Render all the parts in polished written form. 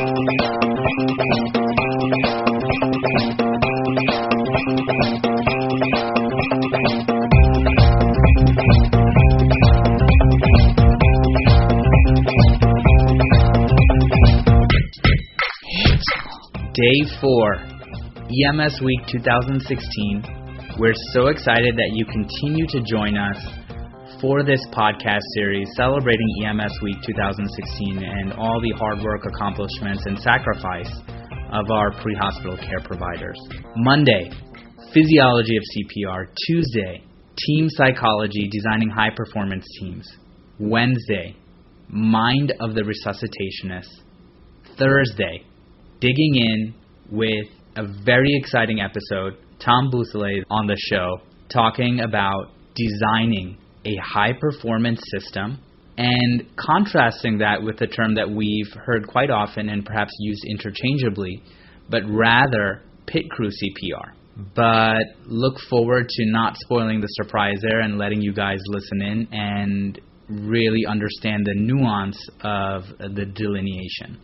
Day 4, EMS Week 2016. We're so excited that you continue to join us for this podcast series celebrating EMS Week 2016 and all the hard work, accomplishments, and sacrifice of our pre-hospital care providers. Monday, Physiology of CPR. Tuesday, Team Psychology, designing high-performance teams. Wednesday, Mind of the Resuscitationist. Thursday, digging in with a very exciting episode, Tom Bouthillet on the show, talking about designing a high-performance system and contrasting that with the term that we've heard quite often and perhaps used interchangeably, but rather pit crew CPR. But look forward to not spoiling the surprise there and letting you guys listen in and really understand the nuance of the delineation.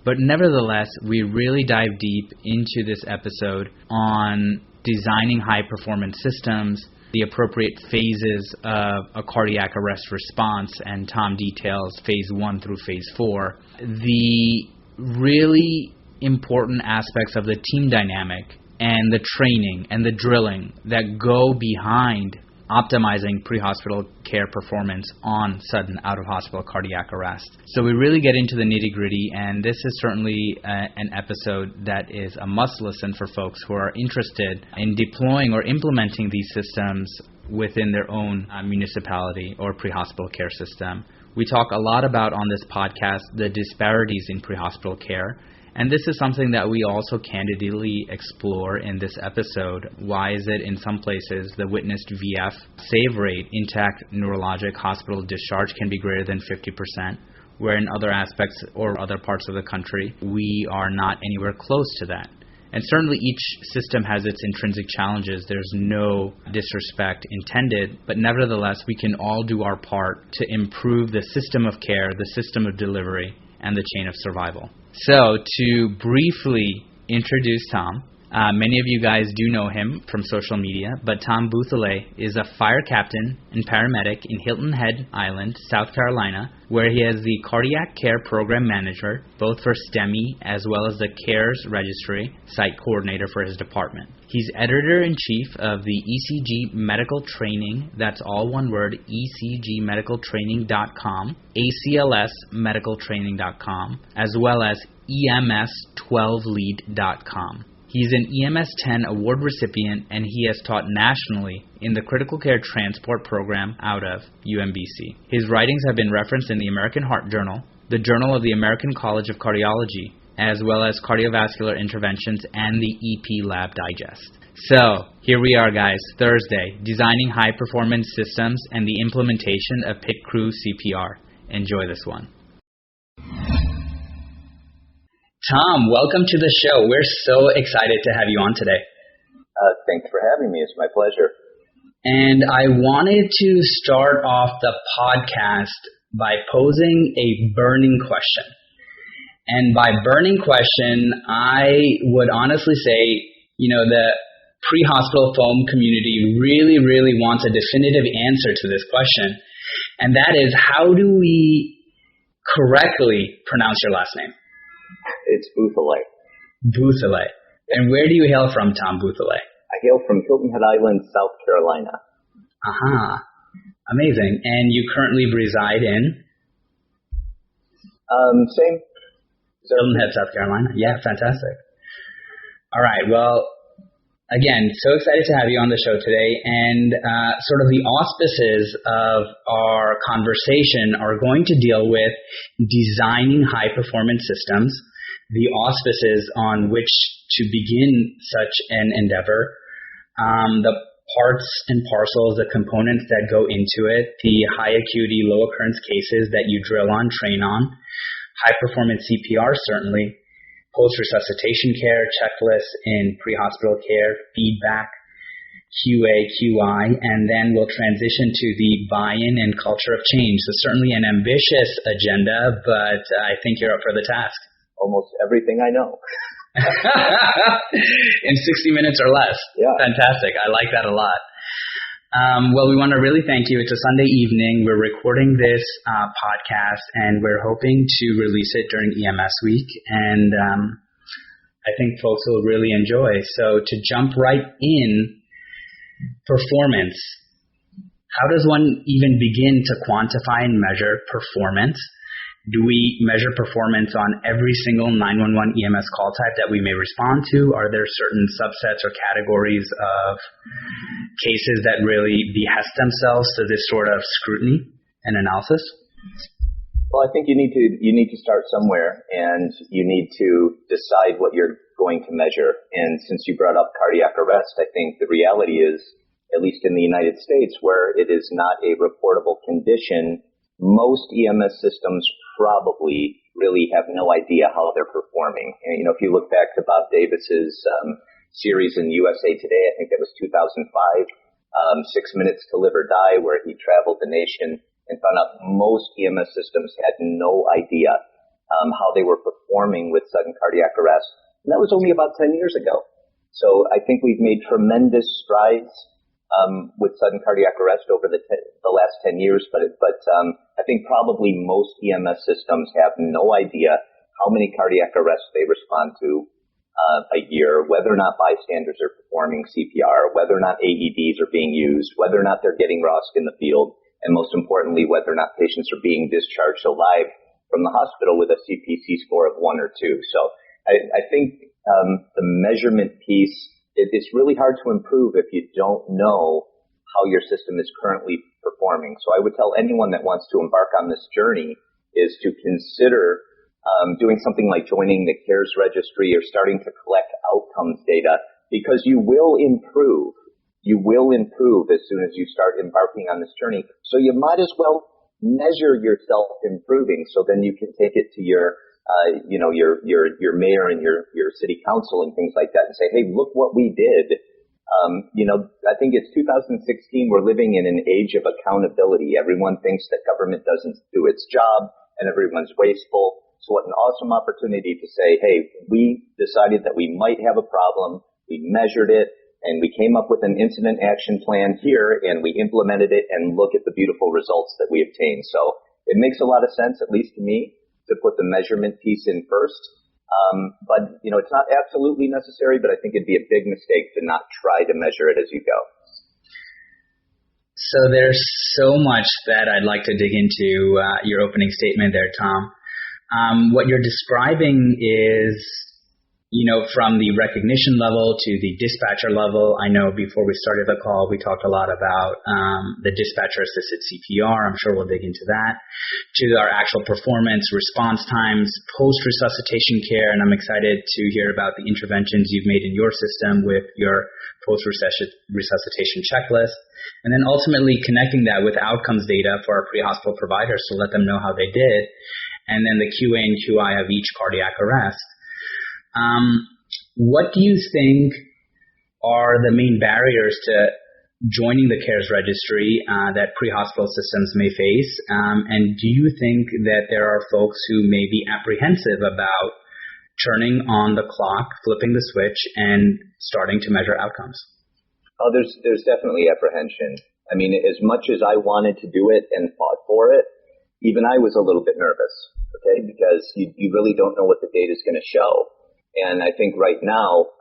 But nevertheless, we really dive deep into this episode on designing high-performance systems, the appropriate phases of a cardiac arrest response, and Tom details phase 1 through phase 4. The really important aspects of the team dynamic and the training and the drilling that go behind optimizing pre-hospital care performance on sudden out-of-hospital cardiac arrest. So we really get into the nitty-gritty, and this is certainly an episode that is a must-listen for folks who are interested in deploying or implementing these systems within their own municipality or pre-hospital care system. We talk a lot about on this podcast the disparities in pre-hospital care, and this is something that we also candidly explore in this episode. Why is it in some places the witnessed VF save rate, intact neurologic hospital discharge, can be greater than 50%, where in other aspects or other parts of the country, we are not anywhere close to that. And certainly each system has its intrinsic challenges. There's no disrespect intended, but nevertheless, we can all do our part to improve the system of care, the system of delivery, and the chain of survival. So, to briefly introduce Tom, many of you guys do know him from social media, but Tom Bouthillet is a fire captain and paramedic in Hilton Head Island, South Carolina, where he is the cardiac care program manager, both for STEMI as well as the CARES registry site coordinator for his department. He's editor-in-chief of the ECG Medical Training, that's all one word, ECGmedicaltraining.com, ACLS medicaltraining.com, as well as EMS12lead.com. He's an EMS 10 award recipient, and he has taught nationally in the critical care transport program out of UMBC. His writings have been referenced in the American Heart Journal, the Journal of the American College of Cardiology, as well as Cardiovascular Interventions and the EP Lab Digest. So, here we are, guys, Thursday, designing high-performance systems and the implementation of pit crew CPR. Enjoy this one. Tom, welcome to the show. We're so excited to have you on today. Thanks for having me. It's my pleasure. And I wanted to start off the podcast by posing a burning question. And by burning question, I would honestly say, the pre-hospital foam community really wants a definitive answer to this question. And that is, how do we correctly pronounce your last name? It's Bouthillet. Bouthillet. And where do you hail from, Tom Bouthillet? I hail from Hilton Head Island, South Carolina. Aha. Amazing. And you currently reside in? Same. Hilton Head, South Carolina. Yeah, fantastic. All right. Well, again, so excited to have you on the show today. And sort of the auspices of our conversation are going to deal with designing high-performance systems, the auspices on which to begin such an endeavor, the parts and parcels, the components that go into it, the high acuity, low occurrence cases that you drill on, train on, high-performance CPR certainly, post-resuscitation care, checklists in pre-hospital care, feedback, QA, QI, and then we'll transition to the buy-in and culture of change. So certainly an ambitious agenda, but I think you're up for the task. almost everything I know. In 60 minutes or less. Yeah. Fantastic. I like that a lot. Well, we want to really thank you. It's a Sunday evening. We're recording this podcast, and we're hoping to release it during EMS week. And I think folks will really enjoy. So to jump right in, performance. How does one even begin to quantify and measure performance? Do we measure performance on every single 911 EMS call type that we may respond to? Are there certain subsets or categories of cases that really behest themselves to this sort of scrutiny and analysis? Well, I think you need to start somewhere, and you need to decide what you're going to measure. And since you brought up cardiac arrest, I think the reality is, at least in the United States, where it is not a reportable condition, most EMS systems probably really have no idea how they're performing. And, if you look back to Bob Davis's series in USA Today, I think that was 2005, 6 Minutes to Live or Die, where he traveled the nation and found out most EMS systems had no idea how they were performing with sudden cardiac arrest. And that was only about 10 years ago. So I think we've made tremendous strides with sudden cardiac arrest over the last 10 years, but I think probably most EMS systems have no idea how many cardiac arrests they respond to a year, whether or not bystanders are performing CPR, whether or not AEDs are being used, whether or not they're getting ROSC in the field, and most importantly, whether or not patients are being discharged alive from the hospital with a CPC score of 1 or 2. So I think the measurement piece, it's really hard to improve if you don't know how your system is currently performing. So I would tell anyone that wants to embark on this journey is to consider doing something like joining the CARES registry or starting to collect outcomes data, because you will improve. You will improve as soon as you start embarking on this journey. So you might as well measure yourself improving, so then you can take it to your mayor and your city council and things like that and say, hey, look what we did. I think it's 2016. We're living in an age of accountability. Everyone thinks that government doesn't do its job and everyone's wasteful. So what an awesome opportunity to say, hey, we decided that we might have a problem. We measured it and we came up with an incident action plan here and we implemented it, and look at the beautiful results that we obtained. So it makes a lot of sense, at least to me, to put the measurement piece in first. But it's not absolutely necessary, but I think it'd be a big mistake to not try to measure it as you go. So there's so much that I'd like to dig into your opening statement there, Tom. What you're describing is, from the recognition level to the dispatcher level. I know before we started the call, we talked a lot about the dispatcher-assisted CPR. I'm sure we'll dig into that. To our actual performance, response times, post-resuscitation care, and I'm excited to hear about the interventions you've made in your system with your post-resuscitation checklist, and then ultimately connecting that with outcomes data for our pre-hospital providers to let them know how they did, and then the QA and QI of each cardiac arrest. What do you think are the main barriers to joining the CARES registry that pre-hospital systems may face? And do you think that there are folks who may be apprehensive about turning on the clock, flipping the switch, and starting to measure outcomes? Oh, there's definitely apprehension. I mean, as much as I wanted to do it and fought for it, even I was a little bit nervous, okay, because you really don't know what the data is going to show. And I think right now,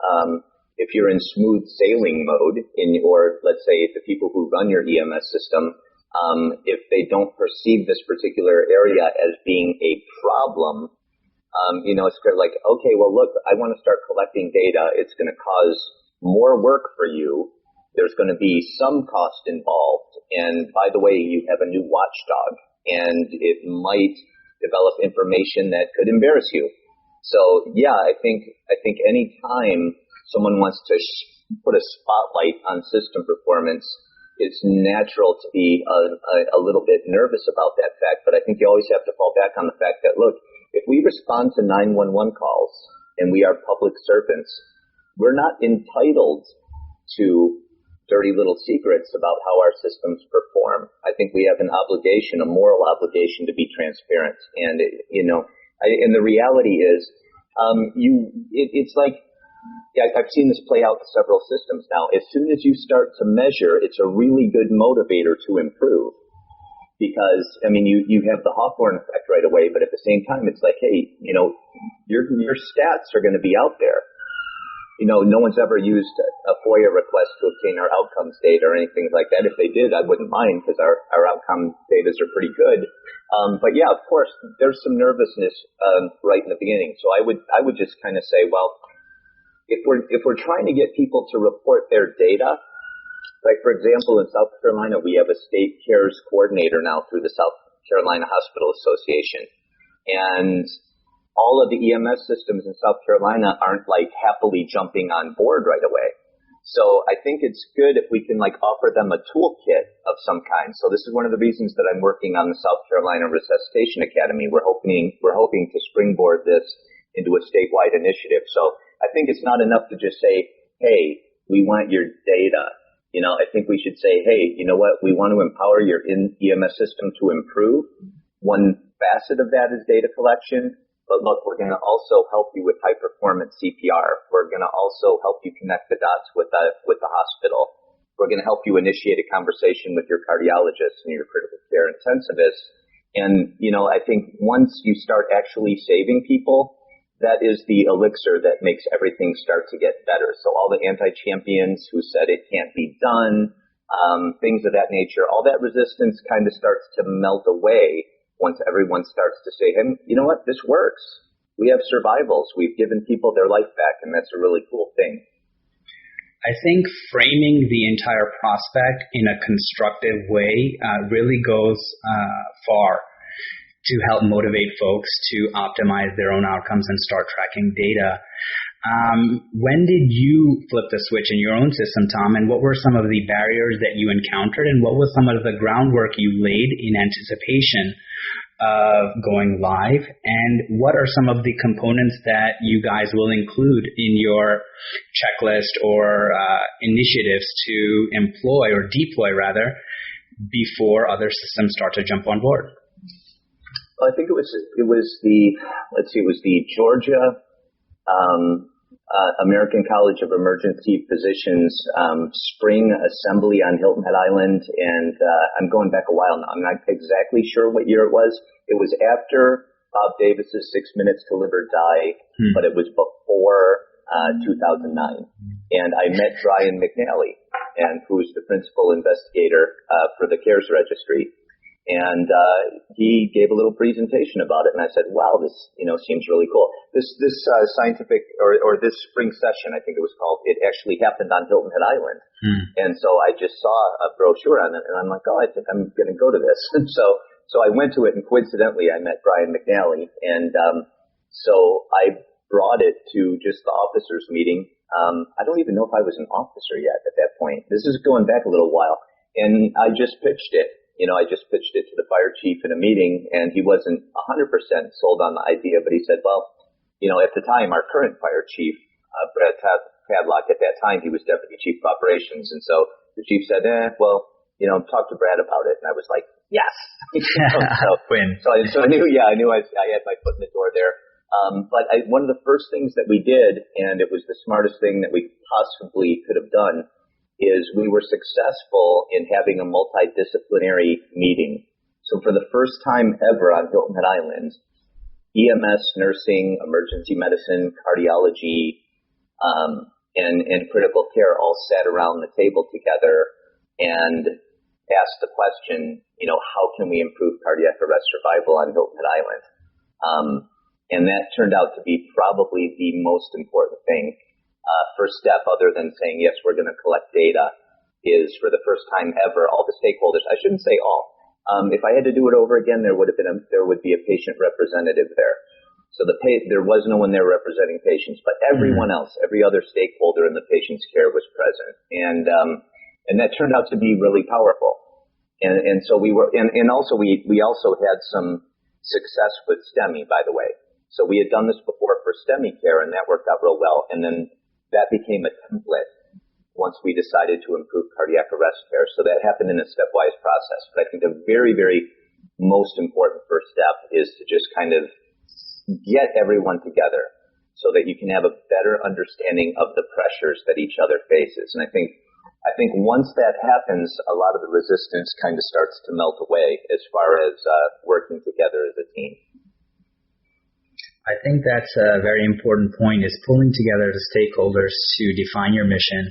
if you're in smooth sailing mode, or let's say the people who run your EMS system, if they don't perceive this particular area as being a problem, it's like, okay, well, look, I want to start collecting data. It's going to cause more work for you. There's going to be some cost involved. And by the way, you have a new watchdog, and it might develop information that could embarrass you. So yeah, I think any time someone wants to put a spotlight on system performance, it's natural to be a little bit nervous about that fact. But I think you always have to fall back on the fact that, look, if we respond to 911 calls and we are public servants, we're not entitled to dirty little secrets about how our systems perform. I think we have an obligation, a moral obligation, to be transparent. And and the reality is, It's like, I've seen this play out in several systems now. As soon as you start to measure, it's a really good motivator to improve. Because, I mean, you have the Hawthorne effect right away, but at the same time, it's like, hey, your stats are going to be out there. No one's ever used a FOIA request to obtain our outcomes data or anything like that. If they did, I wouldn't mind, because our outcome data are pretty good. But yeah, of course, there's some nervousness right in the beginning. So I would just kind of say, well, if we're trying to get people to report their data, like, for example, in South Carolina, we have a state cares coordinator now through the South Carolina Hospital Association. And all of the EMS systems in South Carolina aren't like happily jumping on board right away. So I think it's good if we can offer them a toolkit of some kind. So this is one of the reasons that I'm working on the South Carolina Resuscitation Academy. We're hoping to springboard this into a statewide initiative. So I think it's not enough to just say, hey, we want your data. I think we should say, hey, you know what? We want to empower your EMS system to improve. One facet of that is data collection. But look, we're going to also help you with high-performance CPR. We're going to also help you connect the dots with the hospital. We're going to help you initiate a conversation with your cardiologist and your critical care intensivist. And, I think once you start actually saving people, that is the elixir that makes everything start to get better. So all the anti-champions who said it can't be done, things of that nature, all that resistance kind of starts to melt away once everyone starts to say, hey, you know what, this works. We have survivals. We've given people their life back, and that's a really cool thing. I think framing the entire prospect in a constructive way really goes far to help motivate folks to optimize their own outcomes and start tracking data. When did you flip the switch in your own system, Tom, and what were some of the barriers that you encountered, and what was some of the groundwork you laid in anticipation of going live, and what are some of the components that you guys will include in your checklist or initiatives to employ or deploy rather before other systems start to jump on board? Well, I think it was the Georgia American College of Emergency Physicians spring assembly on Hilton Head Island, and I'm going back a while now. I'm not exactly sure what year it was. It was after Bob Davis's 6 Minutes to Live or Die, but it was before 2009. And I met Brian McNally, who is the principal investigator for the CARES registry. And he gave a little presentation about it, and I said, wow, this seems really cool. This scientific or this spring session, I think it was called, it actually happened on Hilton Head Island. And so I just saw a brochure on it, and I'm like, oh, I think I'm going to go to this. And so I went to it, and coincidentally I met Brian McNally, and so I brought it to just the officers meeting. I don't even know if I was an officer yet at that point. This is going back a little while, and I just pitched it. I just pitched it to the fire chief in a meeting, and he wasn't 100% sold on the idea, but he said, well, at the time, our current fire chief, Brad Padlock, at that time, he was deputy chief of operations. And so the chief said, talk to Brad about it. And I was like, yes. So I knew I had my foot in the door there. But one of the first things that we did, and it was the smartest thing that we possibly could have done, is we were successful in having a multidisciplinary meeting. So for the first time ever on Hilton Head Island, EMS, nursing, emergency medicine, cardiology, and critical care all sat around the table together and asked the question, how can we improve cardiac arrest survival on Hilton Head Island? And that turned out to be probably the most important thing. First step, other than saying, yes, we're going to collect data, is for the first time ever, all the stakeholders, I shouldn't say all. If I had to do it over again, there would be a patient representative there. So there was no one there representing patients, but everyone else, every other stakeholder in the patient's care was present. And that turned out to be really powerful. And so we also had some success with STEMI, by the way. So we had done this before for STEMI care, and that worked out real well. And then that became a template once we decided to improve cardiac arrest care. So that happened in a stepwise process. But I think the very, very most important first step is to just kind of get everyone together. so that you can have a better understanding of the pressures that each other faces. And I think once that happens, a lot of the resistance kind of starts to melt away as far as working together as a team. I think that's a very important point, is pulling together the stakeholders to define your mission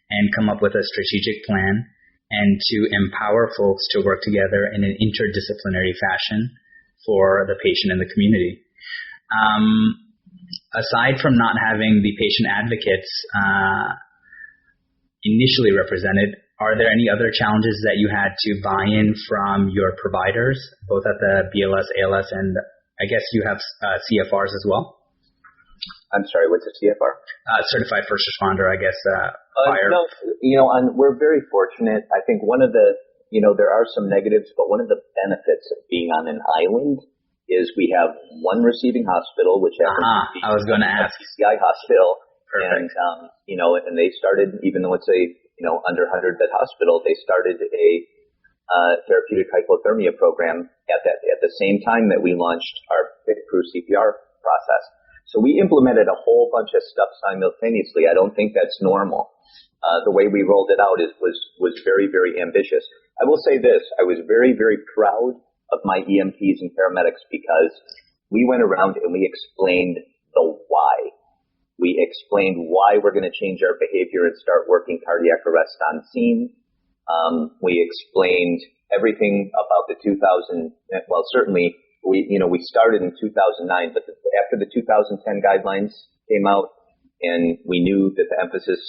and come up with a strategic plan, and to empower folks to work together in an interdisciplinary fashion for the patient and the community. Aside from not having the patient advocates initially represented, are there any other challenges that you had to buy in from your providers, both at the BLS, ALS, and I guess you have CFRs as well? I'm sorry, what's a CFR? Certified First Responder, I guess. Fire. No, we're very fortunate. I think one of the, there are some negatives, but one of the benefits of being on an island is we have one receiving hospital, which happens to be I was going to ask. PCI hospital. Perfect. And, and they started, even though it's a, under 100-bed hospital, they started a therapeutic hypothermia program at the same time that we launched our Crew CPR process. So we implemented a whole bunch of stuff simultaneously. I don't think that's normal. The way we rolled it out was very, very ambitious. I will say this, I was very, very proud of my EMTs and paramedics because we went around and we explained the why. We explained why we're going to change our behavior and start working cardiac arrest on scene. We explained everything about the certainly we started in 2009, but after the 2010 guidelines came out and we knew that the emphasis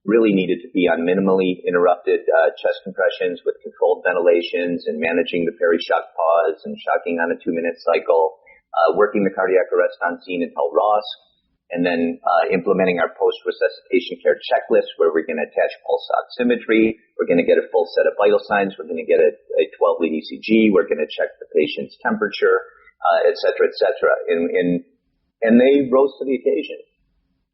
really needed to be on minimally interrupted chest compressions with controlled ventilations and managing the perishock pause and shocking on a 2-minute cycle, working the cardiac arrest on scene until ROSC, and then implementing our post-resuscitation care checklist where we're going to attach pulse oximetry, we're going to get a full set of vital signs, we're going to get a 12-lead ECG, we're going to check the patient's temperature, et cetera, et cetera. And they rose to the occasion.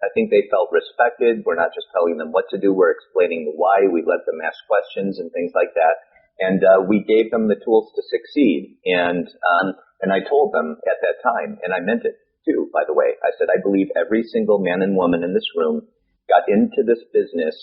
I think they felt respected. We're not just telling them what to do, we're explaining the why, we let them ask questions and things like that. And we gave them the tools to succeed. And I told them at that time, and I meant it too, by the way. I said, I believe every single man and woman in this room got into this business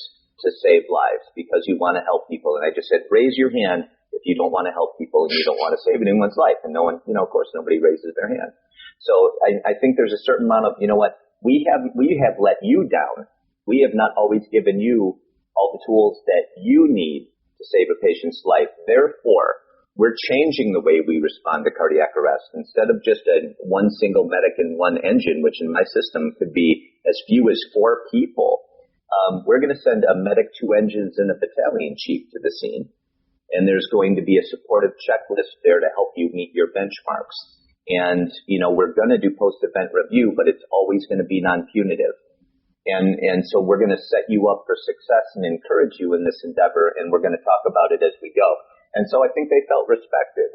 to save lives because you want to help people. And I just said, raise your hand if you don't want to help people and you don't want to save anyone's life. And no one, of course, nobody raises their hand. So I think there's a certain amount of, we have let you down. We have not always given you all the tools that you need to save a patient's life. Therefore, we're changing the way we respond to cardiac arrest. Instead of just one single medic and one engine, which in my system could be as few as 4 people, we're going to send a medic, 2 engines, and a battalion chief to the scene. And there's going to be a supportive checklist there to help you meet your benchmarks. And, we're going to do post-event review, but it's always going to be non-punitive. And so we're going to set you up for success and encourage you in this endeavor, and we're going to talk about it as we go. And so I think they felt respected.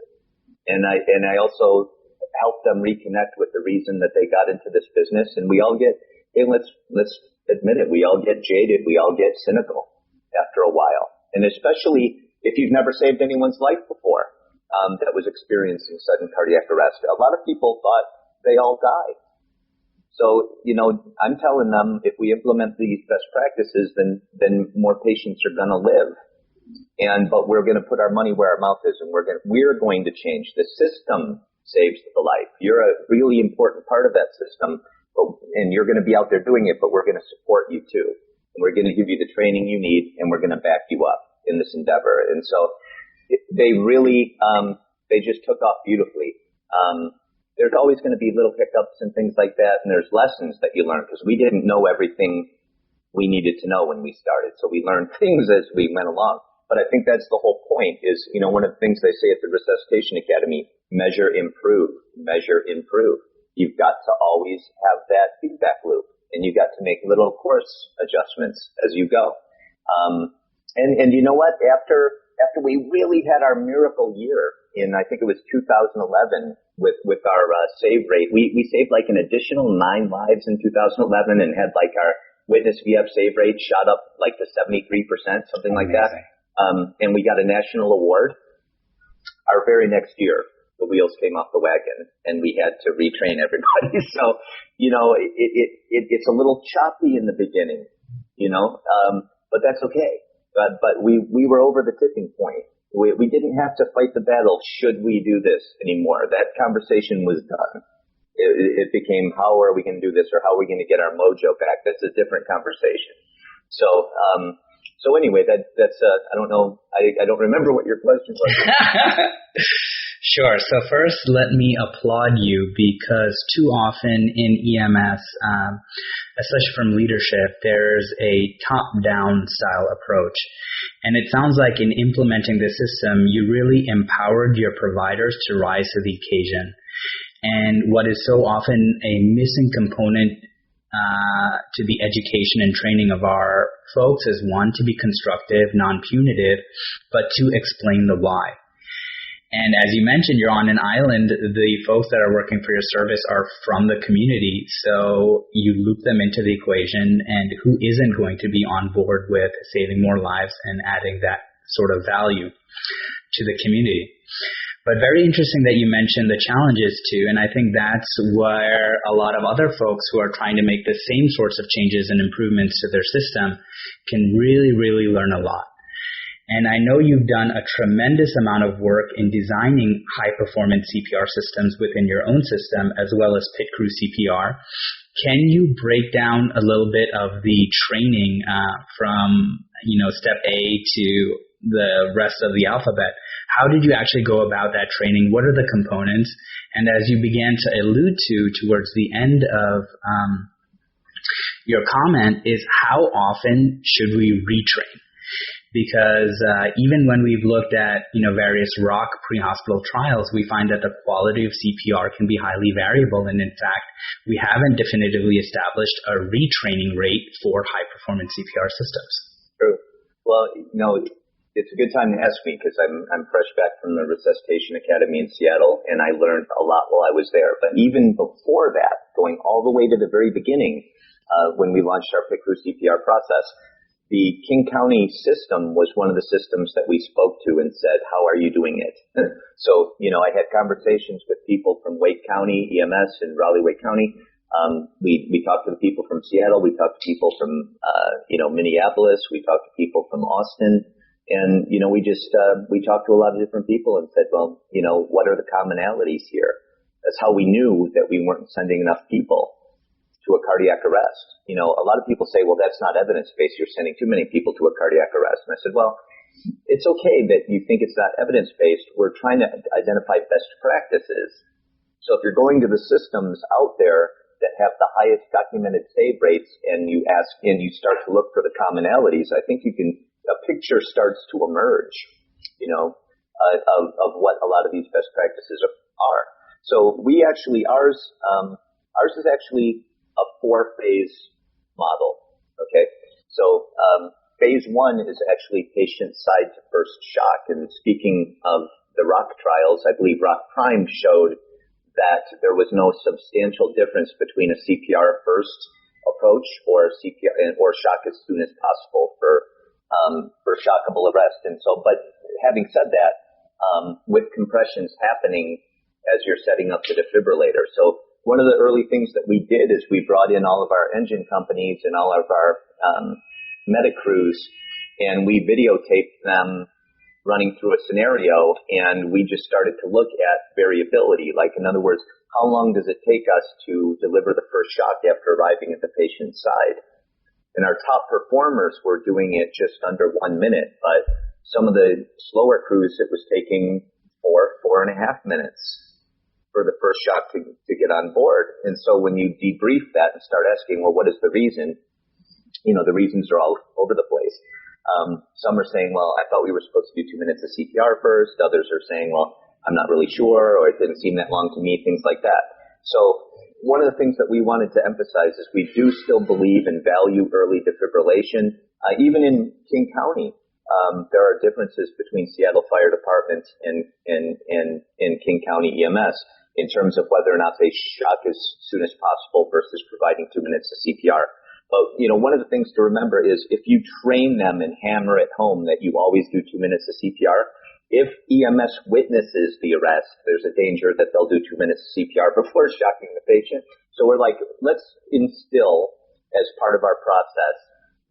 And I also helped them reconnect with the reason that they got into this business. And we all get, let's admit it, we all get jaded, we all get cynical after a while. And especially if you've never saved anyone's life before, that was experiencing sudden cardiac arrest. A lot of people thought they all died. So, I'm telling them if we implement these best practices, then more patients are going to live. But we're going to put our money where our mouth is, and we're going to change. The system saves the life. You're a really important part of that system, and you're going to be out there doing it, but we're going to support you too. And we're going to give you the training you need, and we're going to back you up in this endeavor. And so they really, they just took off beautifully. There's always going to be little hiccups and things like that, and there's lessons that you learn because we didn't know everything we needed to know when we started. So we learned things as we went along. But I think that's the whole point is, one of the things they say at the Resuscitation Academy, measure, improve, measure, improve. You've got to always have that feedback loop, and you got to make little course adjustments as you go. And you know what? After we really had our miracle year in, I think it was 2011 with our save rate, we saved like an additional 9 lives in 2011 and had like our witness VF save rate shot up like to 73%, something like that. And we got a national award. Our very next year, the wheels came off the wagon and we had to retrain everybody. So, it's a little choppy in the beginning, but that's okay. But we were over the tipping point. We didn't have to fight the battle. Should we do this anymore? That conversation was done. It became, how are we going to do this, or how are we going to get our mojo back? That's a different conversation. So anyway, that's I don't know. I don't remember what your question was. Sure. So first, let me applaud you, because too often in EMS, especially from leadership, there's a top-down style approach. And it sounds like in implementing this system, you really empowered your providers to rise to the occasion. And what is so often a missing component to the education and training of our folks is, one, to be constructive, non-punitive, but to explain the why. And as you mentioned, you're on an island. The folks that are working for your service are from the community, so you loop them into the equation, and who isn't going to be on board with saving more lives and adding that sort of value to the community? But very interesting that you mentioned the challenges too, and I think that's where a lot of other folks who are trying to make the same sorts of changes and improvements to their system can really, really learn a lot. And I know you've done a tremendous amount of work in designing high-performance CPR systems within your own system, as well as Crew CPR. Can you break down a little bit of the training from, step A to the rest of the alphabet? How did you actually go about that training? What are the components? And as you began to allude to towards the end of your comment, is how often should we retrain? Because even when we've looked at various ROC pre-hospital trials, we find that the quality of CPR can be highly variable, and in fact, we haven't definitively established a retraining rate for high-performance CPR systems. True. Well, it's a good time to ask me, because I'm fresh back from the Resuscitation Academy in Seattle, and I learned a lot while I was there. But even before that, going all the way to the very beginning, when we launched our Crew CPR process, the King County system was one of the systems that we spoke to and said, how are you doing it? So, I had conversations with people from Wake County, EMS in Raleigh-Wake County. We talked to the people from Seattle. We talked to people from, Minneapolis. We talked to people from Austin. And, we talked to a lot of different people and said, well, what are the commonalities here? That's how we knew that we weren't sending enough people to a cardiac arrest. A lot of people say, well, that's not evidence-based. You're sending too many people to a cardiac arrest. And I said, well, it's okay that you think it's not evidence-based. We're trying to identify best practices. So if you're going to the systems out there that have the highest documented save rates, and you start to look for the commonalities, I think a picture starts to emerge, of what a lot of these best practices are. So ours is actually a 4-phase model. Okay. So, phase 1 is actually patient side to first shock. And speaking of the ROC trials, I believe ROC Prime showed that there was no substantial difference between a CPR first approach or CPR or shock as soon as possible for shockable arrest. And so, but having said that, with compressions happening as you're setting up the defibrillator. So one of the early things that we did is we brought in all of our engine companies and all of our medic crews, and we videotaped them running through a scenario, and we just started to look at variability. Like, in other words, how long does it take us to deliver the first shock after arriving at the patient's side? And our top performers were doing it just under 1 minute, but some of the slower crews, it was taking 4.5 minutes for the first shock to get on board. And so when you debrief that and start asking, well, what is the reason? The reasons are all over the place. Some are saying, well, I thought we were supposed to do 2 minutes of CPR first. Others are saying, well, I'm not really sure, or it didn't seem that long to me, things like that. So one of the things that we wanted to emphasize is we do still believe and value early defibrillation. Even in King County, there are differences between Seattle Fire Department and King County EMS in terms of whether or not they shock as soon as possible versus providing 2 minutes of CPR. But, one of the things to remember is if you train them and hammer at home that you always do 2 minutes of CPR, If EMS witnesses the arrest, there's a danger that they'll do 2 minutes of CPR before shocking the patient. So we're like, let's instill as part of our process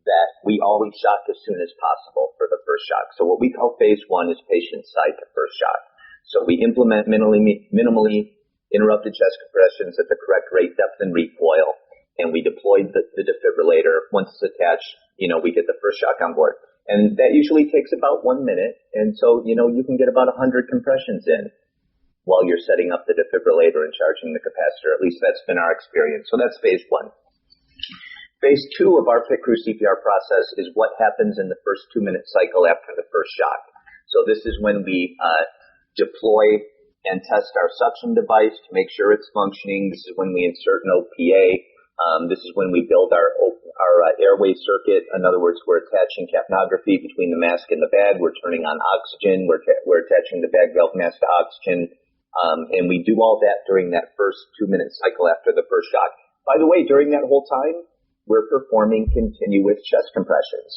that we always shock as soon as possible for the first shock. So what we call phase 1 is patient side to first shock. So we implement minimally interrupted chest compressions at the correct rate, depth, and recoil, and we deploy the defibrillator. Once it's attached, we get the first shock on board. And that usually takes about 1 minute. And so, you can get about 100 compressions in while you're setting up the defibrillator and charging the capacitor. At least that's been our experience. So that's phase 1. Phase 2 of our Crew CPR process is what happens in the first 2-minute cycle after the first shock. So this is when we deploy and test our suction device to make sure it's functioning. This is when we insert an OPA. This is when we build our airway circuit. In other words, we're attaching capnography between the mask and the bag. We're turning on oxygen. We're attaching the bag valve mask to oxygen. And we do all that during that first 2-minute cycle after the first shock. By the way, during that whole time, we're performing continuous chest compressions.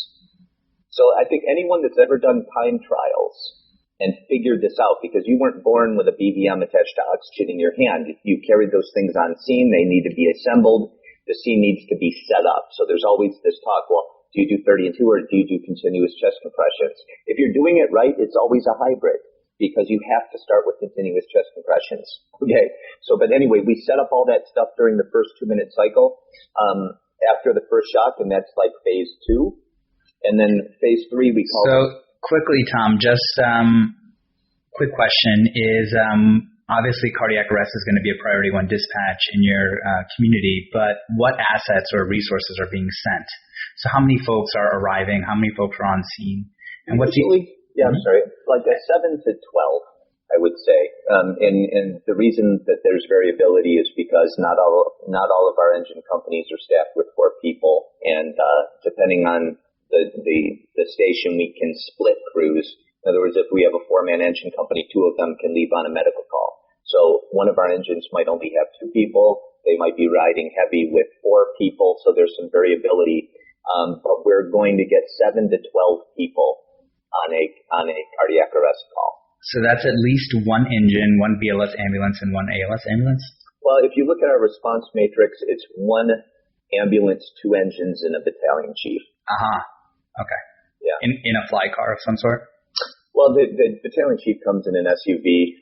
So I think anyone that's ever done time trials and figured this out, because you weren't born with a BVM attached to oxygen in your hand. You carried those things on scene. They need to be assembled. The scene needs to be set up. So there's always this talk, well, do you do 30 and 2 or do you do continuous chest compressions? If you're doing it right, it's always a hybrid because you have to start with continuous chest compressions. Okay. So, but anyway, we set up all that stuff during the first 2-minute cycle, after the first shock, and that's like phase 2. And then phase 3 we call. So quickly, Tom, just quick question is, obviously, cardiac arrest is going to be a priority 1 dispatch in your community, but what assets or resources are being sent? So how many folks are arriving? How many folks are on scene? And what's I'm sorry, like a 7 to 12, I would say. And the reason that there's variability is because not all of our engine companies are staffed with 4 people, and depending on the station, we can split crews. In other words, if we have a 4-man engine company, 2 of them can leave on a medical call. So one of our engines might only have 2 people. They might be riding heavy with 4 people. So there's some variability. But we're going to get 7 to 12 people on a cardiac arrest call. So that's at least 1 engine, 1 BLS ambulance, and 1 ALS ambulance? Well, if you look at our response matrix, it's 1 ambulance, 2 engines, and a battalion chief. Okay. Yeah. In a fly car of some sort? Well, the battalion chief comes in an SUV.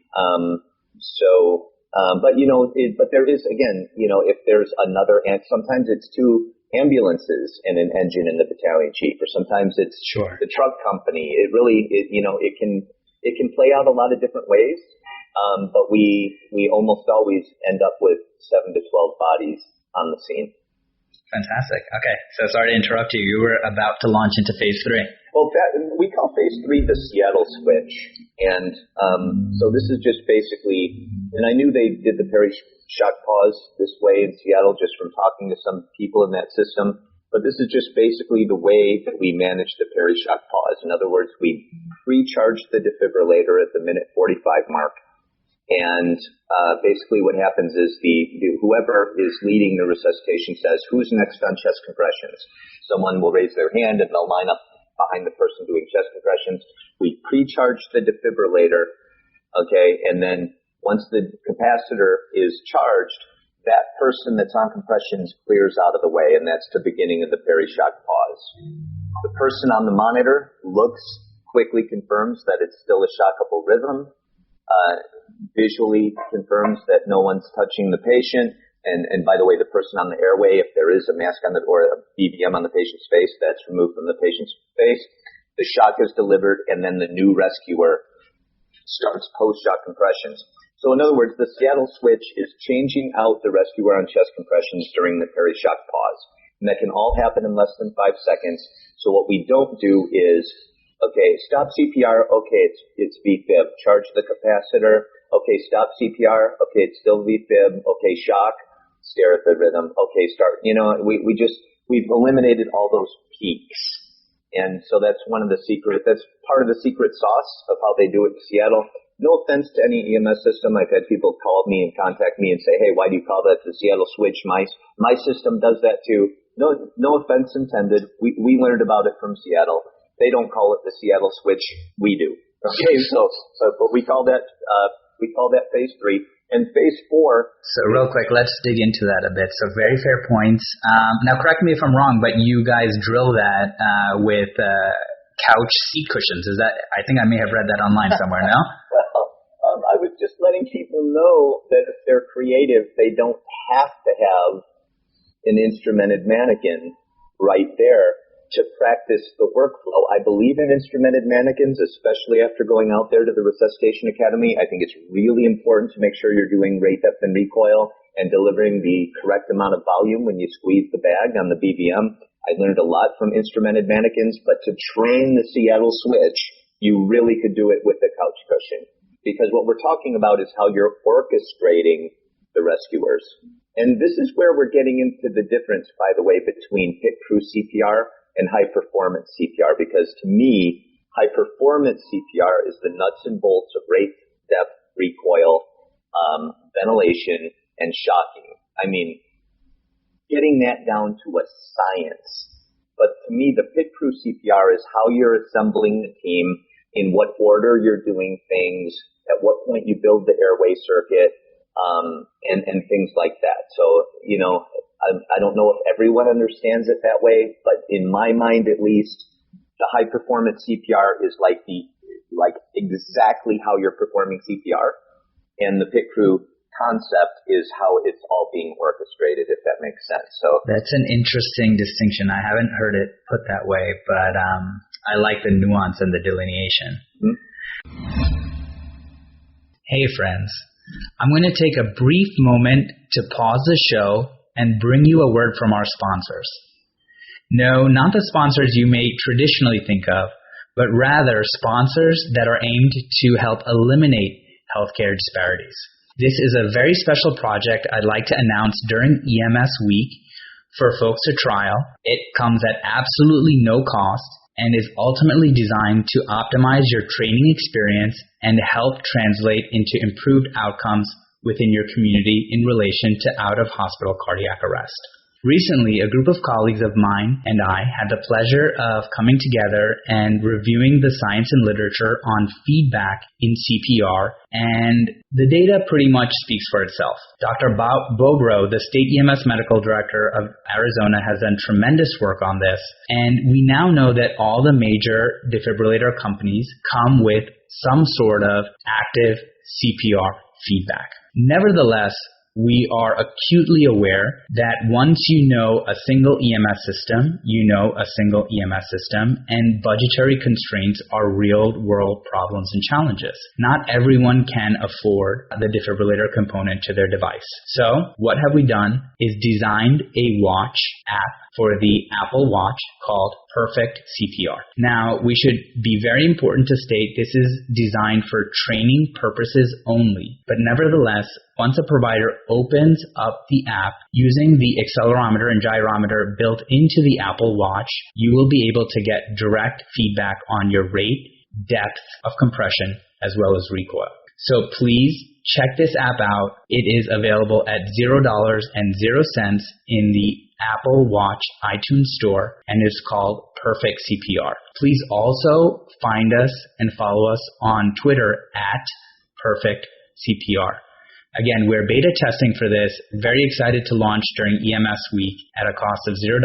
But there is, again, if there's another, and sometimes it's 2 ambulances and an engine and the battalion chief, or sometimes it's the truck company. It can play out a lot of different ways. But we almost always end up with 7 to 12 bodies on the scene. Fantastic. Okay. So sorry to interrupt you. You were about to launch into phase 3. Well, we call phase 3 the Seattle switch. And so this is just basically, and I knew they did the peri-shock pause this way in Seattle just from talking to some people in that system. But this is just basically the way that we manage the peri-shock pause. In other words, we pre-charge the defibrillator at the minute 45 mark. And basically what happens is whoever is leading the resuscitation says, who's next on chest compressions? Someone will raise their hand and they'll line up behind the person doing chest compressions. We pre-charge the defibrillator, okay, and then once the capacitor is charged, that person that's on compressions clears out of the way, and that's the beginning of the peri-shock pause. The person on the monitor looks, quickly confirms that it's still a shockable rhythm, visually confirms that no one's touching the patient, and by the way, the person on the airway, if there is a mask on or a BVM on the patient's face, that's removed from the patient's face. The shock is delivered, and then the new rescuer starts post-shock compressions. So in other words, the Seattle switch is changing out the rescuer on chest compressions during the peri-shock pause. And that can all happen in less than 5 seconds. So what we don't do is, okay, stop CPR, okay, it's VFib. Charge the capacitor, okay, stop CPR, okay, it's still VFib, okay, shock, stare at the rhythm, okay, start. We've eliminated all those peaks. And so that's that's part of the secret sauce of how they do it in Seattle. No offense to any EMS system. I've had people call me and contact me and say, hey, why do you call that the Seattle switch? My system does that too. No offense intended. We learned about it from Seattle. They don't call it the Seattle switch. We do. Okay, but we call that phase 3. And phase 4. So real quick, let's dig into that a bit. So very fair points. Now, correct me if I'm wrong, but you guys drill that with couch seat cushions. Is that? I think I may have read that online somewhere. No. Well, I was just letting people know that if they're creative, they don't have to have an instrumented mannequin right there to practice the workflow. I believe in instrumented mannequins, especially after going out there to the Resuscitation Academy. I think it's really important to make sure you're doing rate, depth, and recoil and delivering the correct amount of volume when you squeeze the bag on the BVM. I learned a lot from instrumented mannequins, but to train the Seattle switch, you really could do it with the couch cushion. Because what we're talking about is how you're orchestrating the rescuers. And this is where we're getting into the difference, by the way, between pit crew CPR and high-performance CPR, because to me, high-performance CPR is the nuts and bolts of rate, depth, recoil, ventilation, and shocking. I mean, getting that down to a science. But to me, the pit crew CPR is how you're assembling the team, in what order you're doing things, at what point you build the airway circuit, and things like that. So, I don't know if everyone understands it that way, but in my mind, at least, the high performance CPR is like exactly how you're performing CPR, and the pit crew concept is how it's all being orchestrated, if that makes sense. So that's an interesting distinction. I haven't heard it put that way, but I like the nuance and the delineation. Mm-hmm. Hey, friends. I'm going to take a brief moment to pause the show and bring you a word from our sponsors. No, not the sponsors you may traditionally think of, but rather sponsors that are aimed to help eliminate healthcare disparities. This is a very special project I'd like to announce during EMS Week for folks to trial. It comes at absolutely no cost and is ultimately designed to optimize your training experience and help translate into improved outcomes within your community in relation to out-of-hospital cardiac arrest. Recently, a group of colleagues of mine and I had the pleasure of coming together and reviewing the science and literature on feedback in CPR, and the data pretty much speaks for itself. Dr. Bobrow, the State EMS Medical Director of Arizona, has done tremendous work on this, and we now know that all the major defibrillator companies come with some sort of active CPR feedback. Nevertheless, we are acutely aware that once you know a single EMS system, you know a single EMS system, and budgetary constraints are real-world problems and challenges. Not everyone can afford the defibrillator component to their device. So what have we done is designed a watch app for the Apple Watch called Perfect CPR. Now, we should be very important to state this is designed for training purposes only, but nevertheless, once a provider opens up the app using the accelerometer and gyrometer built into the Apple Watch, you will be able to get direct feedback on your rate, depth of compression, as well as recoil. So please check this app out. It is available at $0 in the Apple Watch iTunes Store and is called Perfect CPR. Please also find us and follow us on Twitter at Perfect CPR. Again, we're beta testing for this, very excited to launch during EMS Week at a cost of $0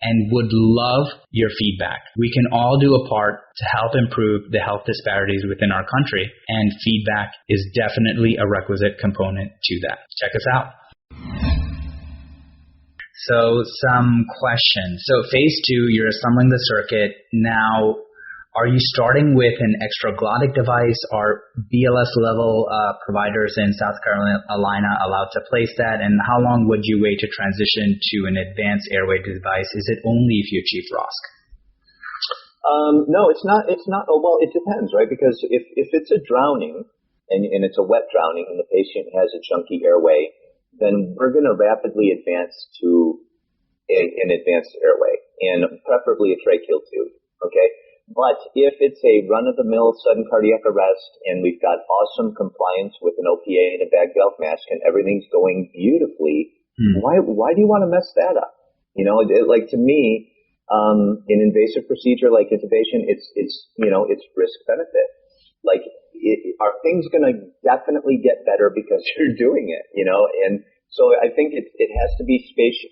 and would love your feedback. We can all do a part to help improve the health disparities within our country, and feedback is definitely a requisite component to that. Check us out. So some questions. So phase 2, you're assembling the circuit. Now, are you starting with an extraglottic device? Are BLS level providers in South Carolina allowed to place that? And how long would you wait to transition to an advanced airway device? Is it only if you achieve ROSC? No, it's not. Oh, well, it depends, right? Because if it's a drowning and it's a wet drowning and the patient has a chunky airway, then we're going to rapidly advance to an advanced airway and preferably a tracheal tube. Okay. But if it's a run-of-the-mill sudden cardiac arrest and we've got awesome compliance with an OPA and a bag valve mask and everything's going beautifully, why do you want to mess that up? You know, to me, An invasive procedure like intubation, it's risk benefit. Like, are things going to definitely get better because you're doing it, And so I think it has to be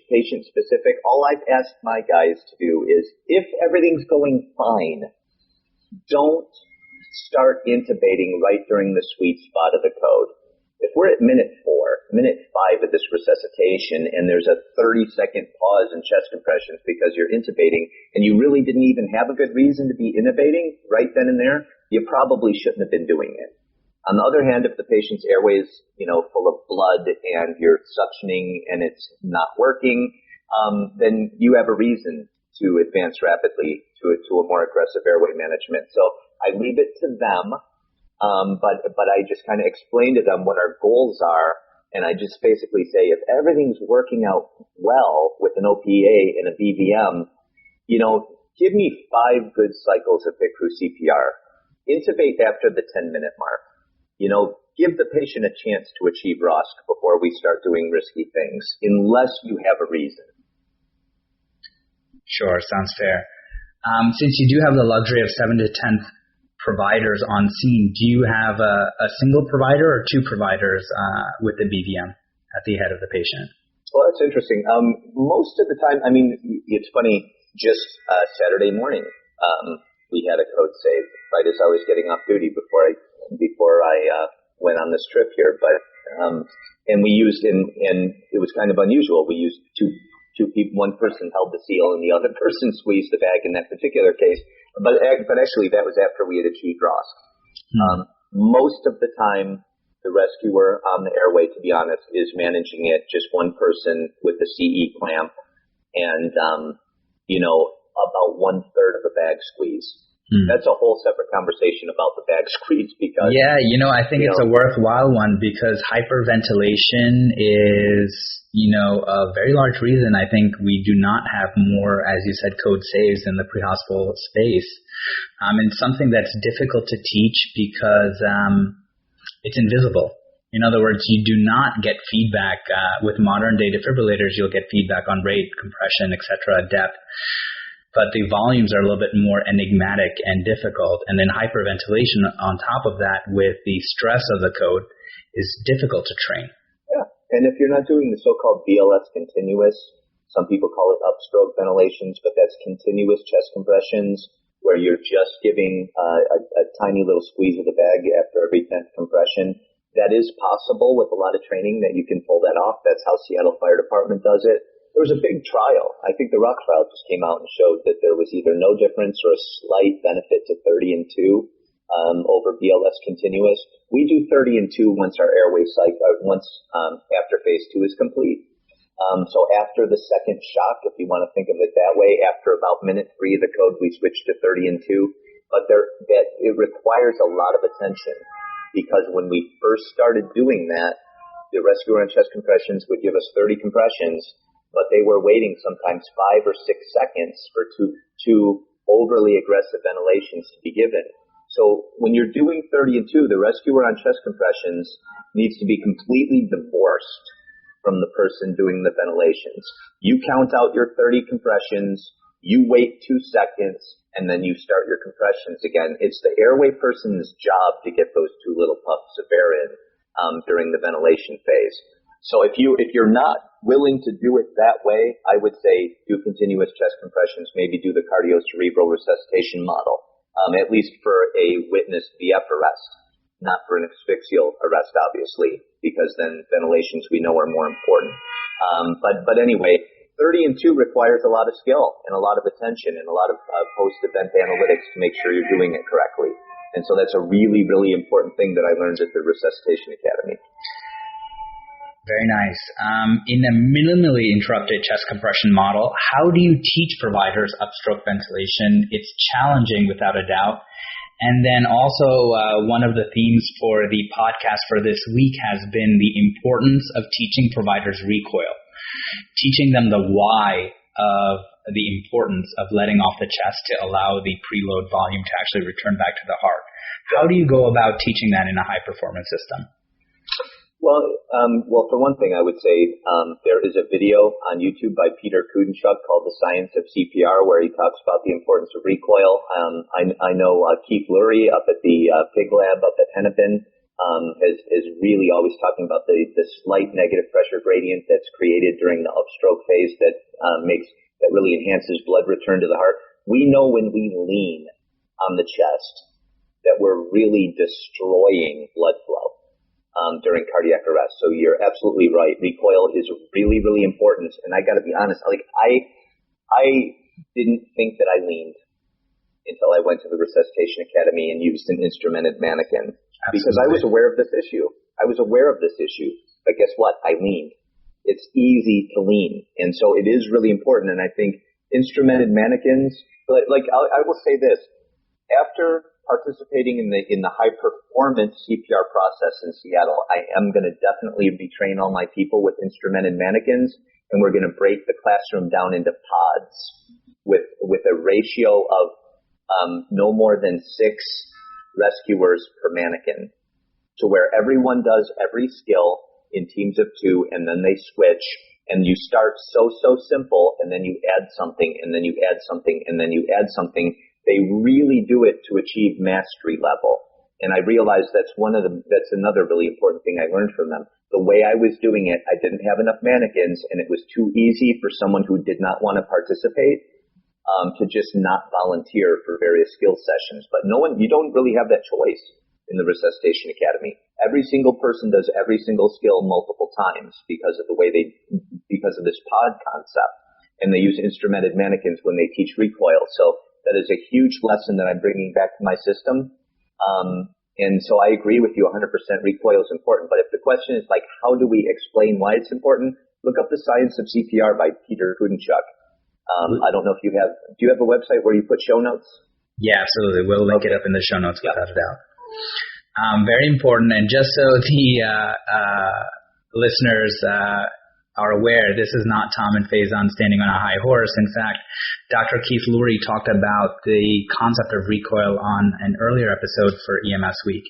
patient specific. All I've asked my guys to do is, if everything's going fine, don't start intubating right during the sweet spot of the code. If we're at minute 5 of this resuscitation, and there's a 30-second pause in chest compressions because you're intubating, and you really didn't even have a good reason to be intubating right then and there, you probably shouldn't have been doing it. On the other hand, if the patient's airway is, full of blood and you're suctioning and it's not working, then you have a reason to advance rapidly to a more aggressive airway management. So I leave it to them. But I just kind of explain to them what our goals are, and I just basically say, if everything's working out well with an OPA and a BVM, give me 5 good cycles of Crew CPR. Intubate after the 10-minute mark. Give the patient a chance to achieve ROSC before we start doing risky things, unless you have a reason. Sure, sounds fair. Since you do have the luxury of 7 to 10 providers on scene, do you have a single provider or 2 providers with the BVM at the head of the patient? Well, that's interesting. Most of the time, it's funny, just Saturday morning, we had a code save right as I was getting off duty before I went on this trip here. But and we used, and it was kind of unusual, we used two people, one person held the seal and the other person squeezed the bag in that particular case. But actually, that was after we had achieved ROSC. Most of the time, the rescuer on the airway, to be honest, is managing it, just one person with the CE clamp and, about 1/3 of the bag squeeze. That's a whole separate conversation about the bag squeeze because... Yeah, I think it's a worthwhile one because hyperventilation is, a very large reason I think we do not have more, as you said, code saves in the pre-hospital space. And something that's difficult to teach because it's invisible. In other words, you do not get feedback. With modern-day defibrillators, you'll get feedback on rate, compression, etc., depth. But the volumes are a little bit more enigmatic and difficult. And then hyperventilation on top of that with the stress of the code is difficult to train. Yeah. And if you're not doing the so-called BLS continuous, some people call it upstroke ventilations, but that's continuous chest compressions where you're just giving a tiny little squeeze of the bag after every 10th compression. That is possible with a lot of training that you can pull that off. That's how Seattle Fire Department does it. There was a big trial. I think the Rock trial just came out and showed that there was either no difference or a slight benefit to 30 and 2 over BLS continuous. We do 30 and 2 once our airway cycle, after phase 2 is complete. So after the second shock, if you want to think of it that way, after about minute 3 of the code, we switch to 30 and 2. But it requires a lot of attention because when we first started doing that, the rescuer on chest compressions would give us 30 compressions, but they were waiting sometimes 5 or 6 seconds for two overly aggressive ventilations to be given. So when you're doing 30 and 2, the rescuer on chest compressions needs to be completely divorced from the person doing the ventilations. You count out your 30 compressions, you wait 2 seconds, and then you start your compressions again. It's the airway person's job to get those 2 little puffs of air in during the ventilation phase. So if you're not willing to do it that way, I would say do continuous chest compressions, maybe do the cardiocerebral resuscitation model, at least for a witnessed VF arrest, not for an asphyxial arrest, obviously, because then ventilations we know are more important. But anyway, 30 and 2 requires a lot of skill and a lot of attention and a lot of post-event analytics to make sure you're doing it correctly. And so that's a really, really important thing that I learned at the Resuscitation Academy. Very nice. In a minimally interrupted chest compression model, how do you teach providers upstroke ventilation? It's challenging without a doubt. And then also one of the themes for the podcast for this week has been the importance of teaching providers recoil, teaching them the why of the importance of letting off the chest to allow the preload volume to actually return back to the heart. How do you go about teaching that in a high-performance system? Well, for one thing, I would say there is a video on YouTube by Peter Kudenchuk called The Science of CPR, where he talks about the importance of recoil. I know Keith Lurie up at the Pig Lab up at Hennepin is really always talking about the slight negative pressure gradient that's created during the upstroke phase that really enhances blood return to the heart. We know when we lean on the chest that we're really destroying blood flow during cardiac arrest. So you're absolutely right. Recoil is really, really important. And I got to be honest, I didn't think that I leaned until I went to the Resuscitation Academy and used an instrumented mannequin. Absolutely. Because I was aware of this issue. But guess what? I leaned. It's easy to lean. And so it is really important. And I think instrumented mannequins, I will say this, after participating in the high performance CPR process in Seattle, I am going to definitely retrain all my people with instrumented mannequins, and we're going to break the classroom down into pods with a ratio of no more than 6 rescuers per mannequin, to where everyone does every skill in teams of 2, and then they switch, and you start so simple, and then you add something, and then you add something, and then you add something. They really do it to achieve mastery level. And I realized that's another really important thing I learned from them. The way I was doing it, I didn't have enough mannequins, and it was too easy for someone who did not want to participate to just not volunteer for various skill sessions. But you don't really have that choice in the Resuscitation Academy. Every single person does every single skill multiple times because of this pod concept. And they use instrumented mannequins when they teach recoil. So that is a huge lesson that I'm bringing back to my system. And so I agree with you 100%. Recoil is important. But if the question is how do we explain why it's important? Look up The Science of CPR by Peter Kudenchuk. I don't know if do you have a website where you put show notes? Yeah, absolutely. We'll link it up in the show notes without a doubt. Very important. And just so the listeners are aware, this is not Tom and Faison standing on a high horse. In fact, Dr. Keith Lurie talked about the concept of recoil on an earlier episode for EMS Week.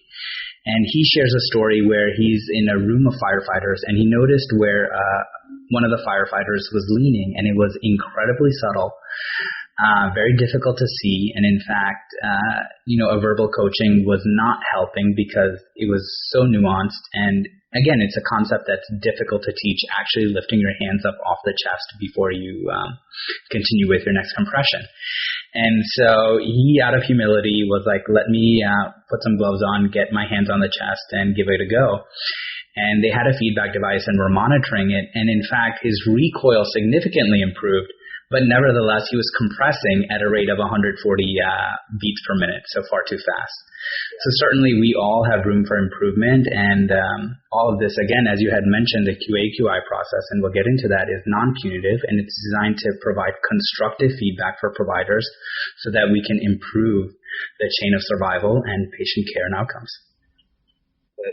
And he shares a story where he's in a room of firefighters, and he noticed where one of the firefighters was leaning, and it was incredibly subtle, very difficult to see. And in fact, a verbal coaching was not helping because it was so nuanced. And again, it's a concept that's difficult to teach, actually lifting your hands up off the chest before you continue with your next compression. And so he, out of humility, was like, let me put some gloves on, get my hands on the chest, and give it a go. And they had a feedback device and were monitoring it. And in fact, his recoil significantly improved, but nevertheless, he was compressing at a rate of 140 beats per minute, so far too fast. So certainly we all have room for improvement, and all of this, again, as you had mentioned, the QA/QI process, and we'll get into that, is non-punitive, and it's designed to provide constructive feedback for providers so that we can improve the chain of survival and patient care and outcomes.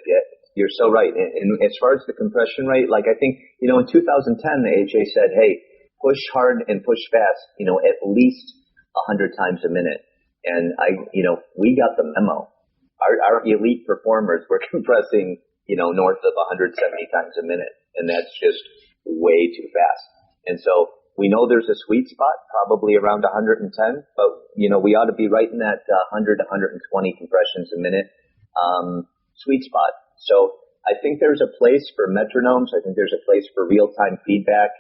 Yeah, you're so right. And as far as the compression rate, I think, in 2010, the AHA said, hey, push hard and push fast, at least 100 times a minute. And we got the memo. Our elite performers were compressing, north of 170 times a minute. And that's just way too fast. And so we know there's a sweet spot, probably around 110, but, we ought to be right in that 100 to 120 compressions a minute sweet spot. So I think there's a place for metronomes. I think there's a place for real-time feedback,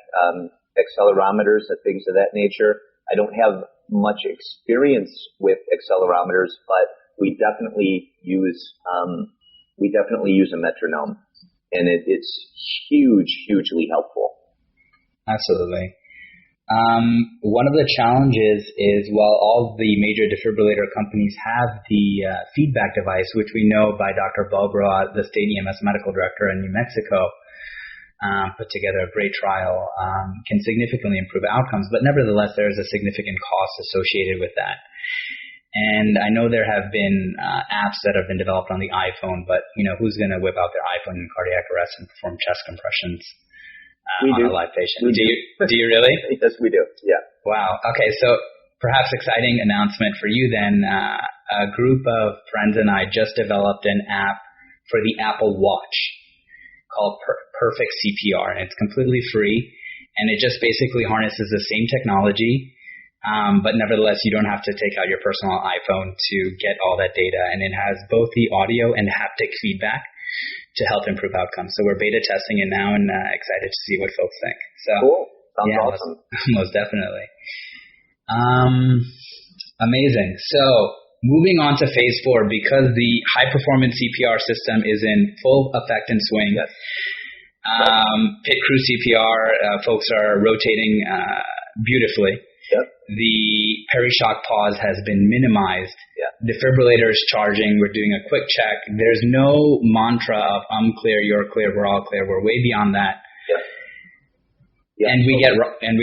accelerometers and things of that nature. I don't have much experience with accelerometers, but we definitely use a metronome, and it's hugely helpful. Absolutely. One of the challenges is, while all the major defibrillator companies have the feedback device, which we know by Dr. Balbroa, the state EMS medical director in New Mexico, put together a great trial, can significantly improve outcomes, but nevertheless, there is a significant cost associated with that. And I know there have been apps that have been developed on the iPhone, but who's going to whip out their iPhone in cardiac arrest and perform chest compressions on a live patient? Do you really? Yes, we do. Yeah. Wow. Okay, so perhaps exciting announcement for you then. A group of friends and I just developed an app for the Apple Watch called Perfect CPR, and it's completely free, and it just basically harnesses the same technology, but nevertheless, you don't have to take out your personal iPhone to get all that data, and it has both the audio and haptic feedback to help improve outcomes. So we're beta testing it now, and excited to see what folks think. So cool. Sounds awesome. Most definitely. Amazing. So moving on to phase 4, because the high-performance CPR system is in full effect and swing. Yes. Pit Crew CPR, folks are rotating beautifully. Yep. The perishock pause has been minimized. Yeah. Defibrillator is charging. We're doing a quick check. There's no mantra of I'm clear, you're clear, we're all clear. We're way beyond that. Yep. Yeah, and we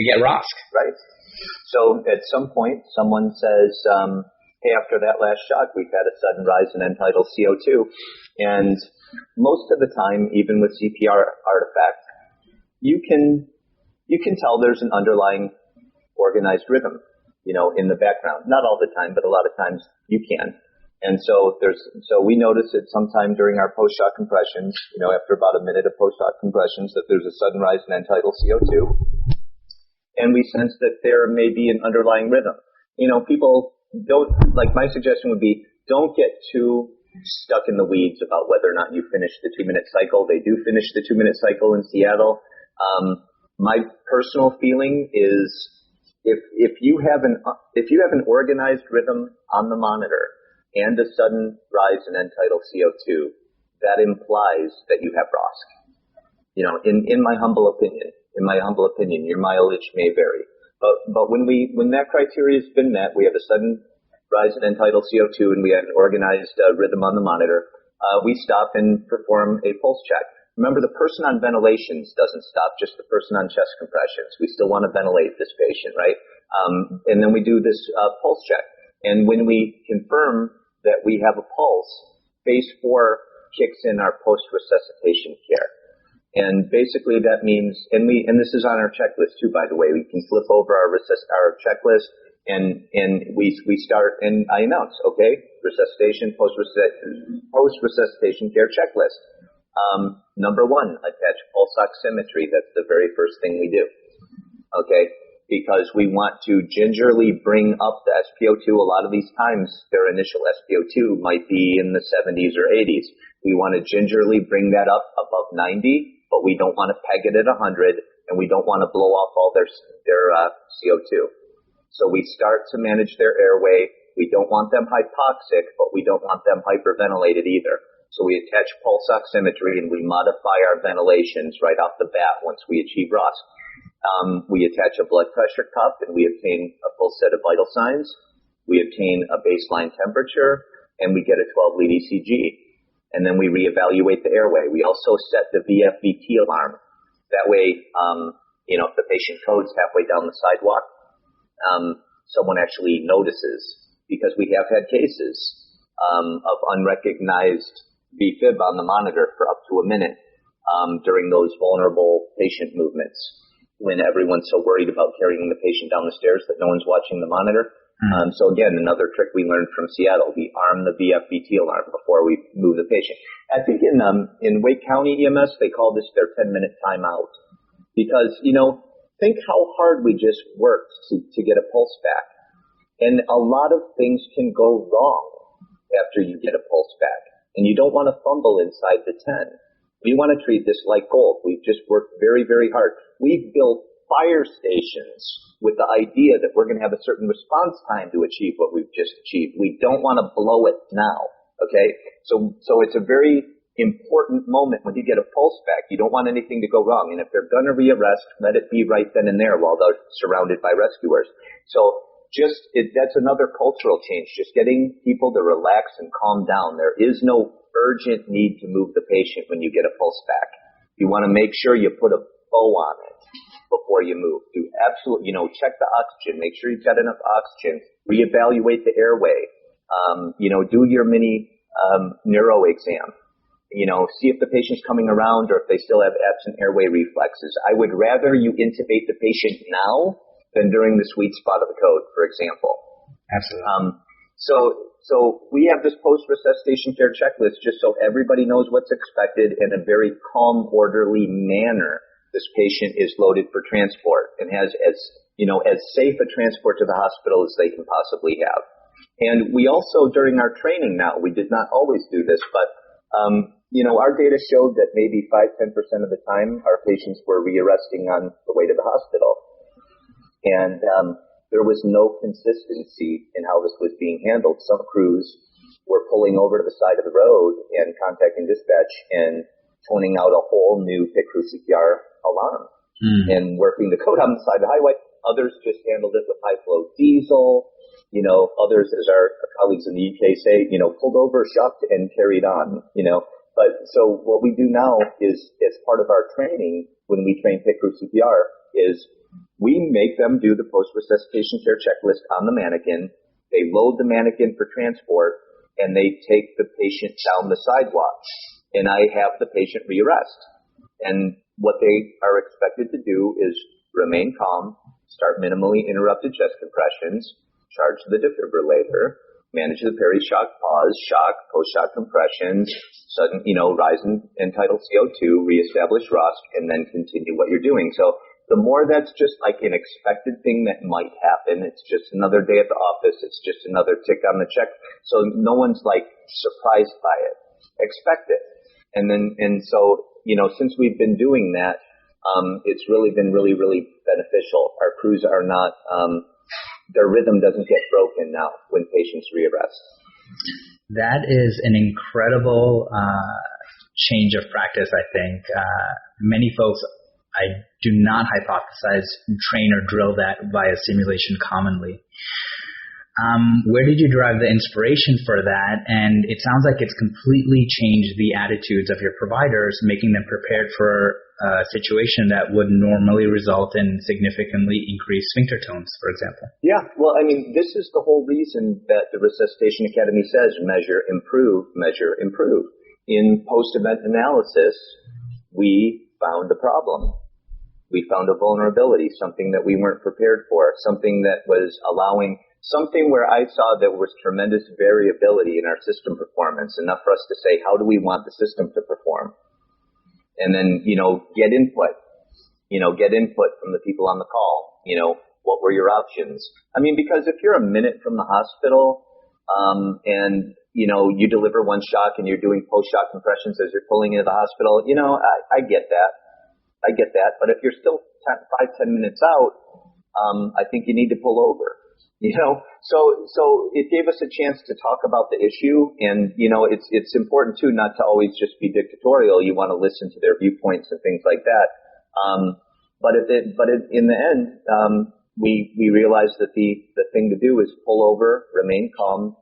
get ROSC. Right. So at some point, someone says, hey, after that last shock, we've had a sudden rise in end-tidal CO2. And most of the time, even with CPR artifacts, you can tell there's an underlying organized rhythm, in the background. Not all the time, but a lot of times you can. And so we notice it sometime during our post-shock compressions, after about a minute of post-shock compressions, that there's a sudden rise in end-tidal CO2. And we sense that there may be an underlying rhythm. People don't, my suggestion would be, don't get too stuck in the weeds about whether or not you finish the 2-minute cycle. They do finish the 2-minute cycle in Seattle. My personal feeling is if you have an organized rhythm on the monitor and a sudden rise in end-tidal CO2, that implies that you have ROSC. In my humble opinion, your mileage may vary. But when that criteria has been met, we have a sudden rise in end-tidal CO2 and we have an organized rhythm on the monitor, we stop and perform a pulse check. Remember, the person on ventilations doesn't stop, just the person on chest compressions. We still want to ventilate this patient, right? And then we do this pulse check. And when we confirm that we have a pulse, phase 4 kicks in our post-resuscitation care. And basically that means, and this is on our checklist too, by the way, we can flip over our checklist and we start, and I announce, okay, resuscitation, post-resuscitation care checklist. Number 1, attach pulse oximetry. That's the very first thing we do. Okay. Because we want to gingerly bring up the SpO2. A lot of these times, their initial SpO2 might be in the 70s or 80s. We want to gingerly bring that up above 90, but we don't want to peg it at 100, and we don't want to blow off all their CO2. So we start to manage their airway. We don't want them hypoxic, but we don't want them hyperventilated either. So we attach pulse oximetry, and we modify our ventilations right off the bat once we achieve ROSC. We attach a blood pressure cuff, and we obtain a full set of vital signs. We obtain a baseline temperature, and we get a 12-lead ECG. And then we reevaluate the airway. We also set the VFVT alarm. That way, if the patient codes halfway down the sidewalk, someone actually notices, because we have had cases of unrecognized VFib on the monitor for up to a minute during those vulnerable patient movements, when everyone's so worried about carrying the patient down the stairs that no one's watching the monitor. So again, another trick we learned from Seattle, we arm the VFVT alarm before we move the patient. I think in Wake County EMS, they call this their 10-minute timeout. Because, think how hard we just worked to get a pulse back. And a lot of things can go wrong after you get a pulse back. And you don't want to fumble inside the 10. We want to treat this like gold. We've just worked very, very hard. We've built fire stations with the idea that we're going to have a certain response time to achieve what we've just achieved. We don't want to blow it now, okay? So it's a very important moment when you get a pulse back. You don't want anything to go wrong. And if they're going to rearrest, let it be right then and there while they're surrounded by rescuers. So that's another cultural change, just getting people to relax and calm down. There is no urgent need to move the patient when you get a pulse back. You want to make sure you put a bow on it before you move. Do absolutely, check the oxygen, make sure you've got enough oxygen, reevaluate the airway, do your mini neuro exam, see if the patient's coming around or if they still have absent airway reflexes. I would rather you intubate the patient now than during the sweet spot of the code, for example. Absolutely. So we have this post-resuscitation care checklist just so everybody knows what's expected in a very calm, orderly manner. This patient is loaded for transport and has as safe a transport to the hospital as they can possibly have. And we also, during our training now, we did not always do this, but our data showed that maybe 5-10% of the time our patients were rearresting on the way to the hospital. And there was no consistency in how this was being handled. Some crews were pulling over to the side of the road and contacting dispatch and toning out a whole new Crew CPR alarm and working the code on the side of the highway. Others just handled it with high-flow diesel. Others, as our colleagues in the UK say, pulled over, shocked, and carried on, But so what we do now is, as part of our training, when we train Crew CPR, is we make them do the post-resuscitation care checklist on the mannequin. They load the mannequin for transport, and they take the patient down the sidewalk. And I have the patient rearrest. And what they are expected to do is remain calm, start minimally interrupted chest compressions, charge the defibrillator, manage the perishock pause, shock, post-shock compressions, sudden, rise in entitled CO2, reestablish ROSC, and then continue what you're doing. So the more that's just like an expected thing that might happen, it's just another day at the office, it's just another tick on the check. So no one's like surprised by it. Expect it. And so, since we've been doing that, it's really been really, really beneficial. Our crews are not, their rhythm doesn't get broken now when patients rearrest. That is an incredible change of practice, I think. Many folks, I do not hypothesize, train or drill that via simulation commonly. Where did you derive the inspiration for that? And it sounds like it's completely changed the attitudes of your providers, making them prepared for a situation that would normally result in significantly increased sphincter tones, for example. Yeah, well, this is the whole reason that the Resuscitation Academy says measure, improve, measure, improve. In post-event analysis, we found a problem. We found a vulnerability, something that we weren't prepared for, something that was something where I saw there was tremendous variability in our system performance, enough for us to say, how do we want the system to perform? And then, get input from the people on the call. What were your options? Because if you're a minute from the hospital, and, you deliver one shock and you're doing post-shock compressions as you're pulling into the hospital, I get that. But if you're still 5-10 minutes out, I think you need to pull over. So it gave us a chance to talk about the issue, and it's important too not to always just be dictatorial. You want to listen to their viewpoints and things like that. But in the end, we realized that the thing to do is pull over, remain calm,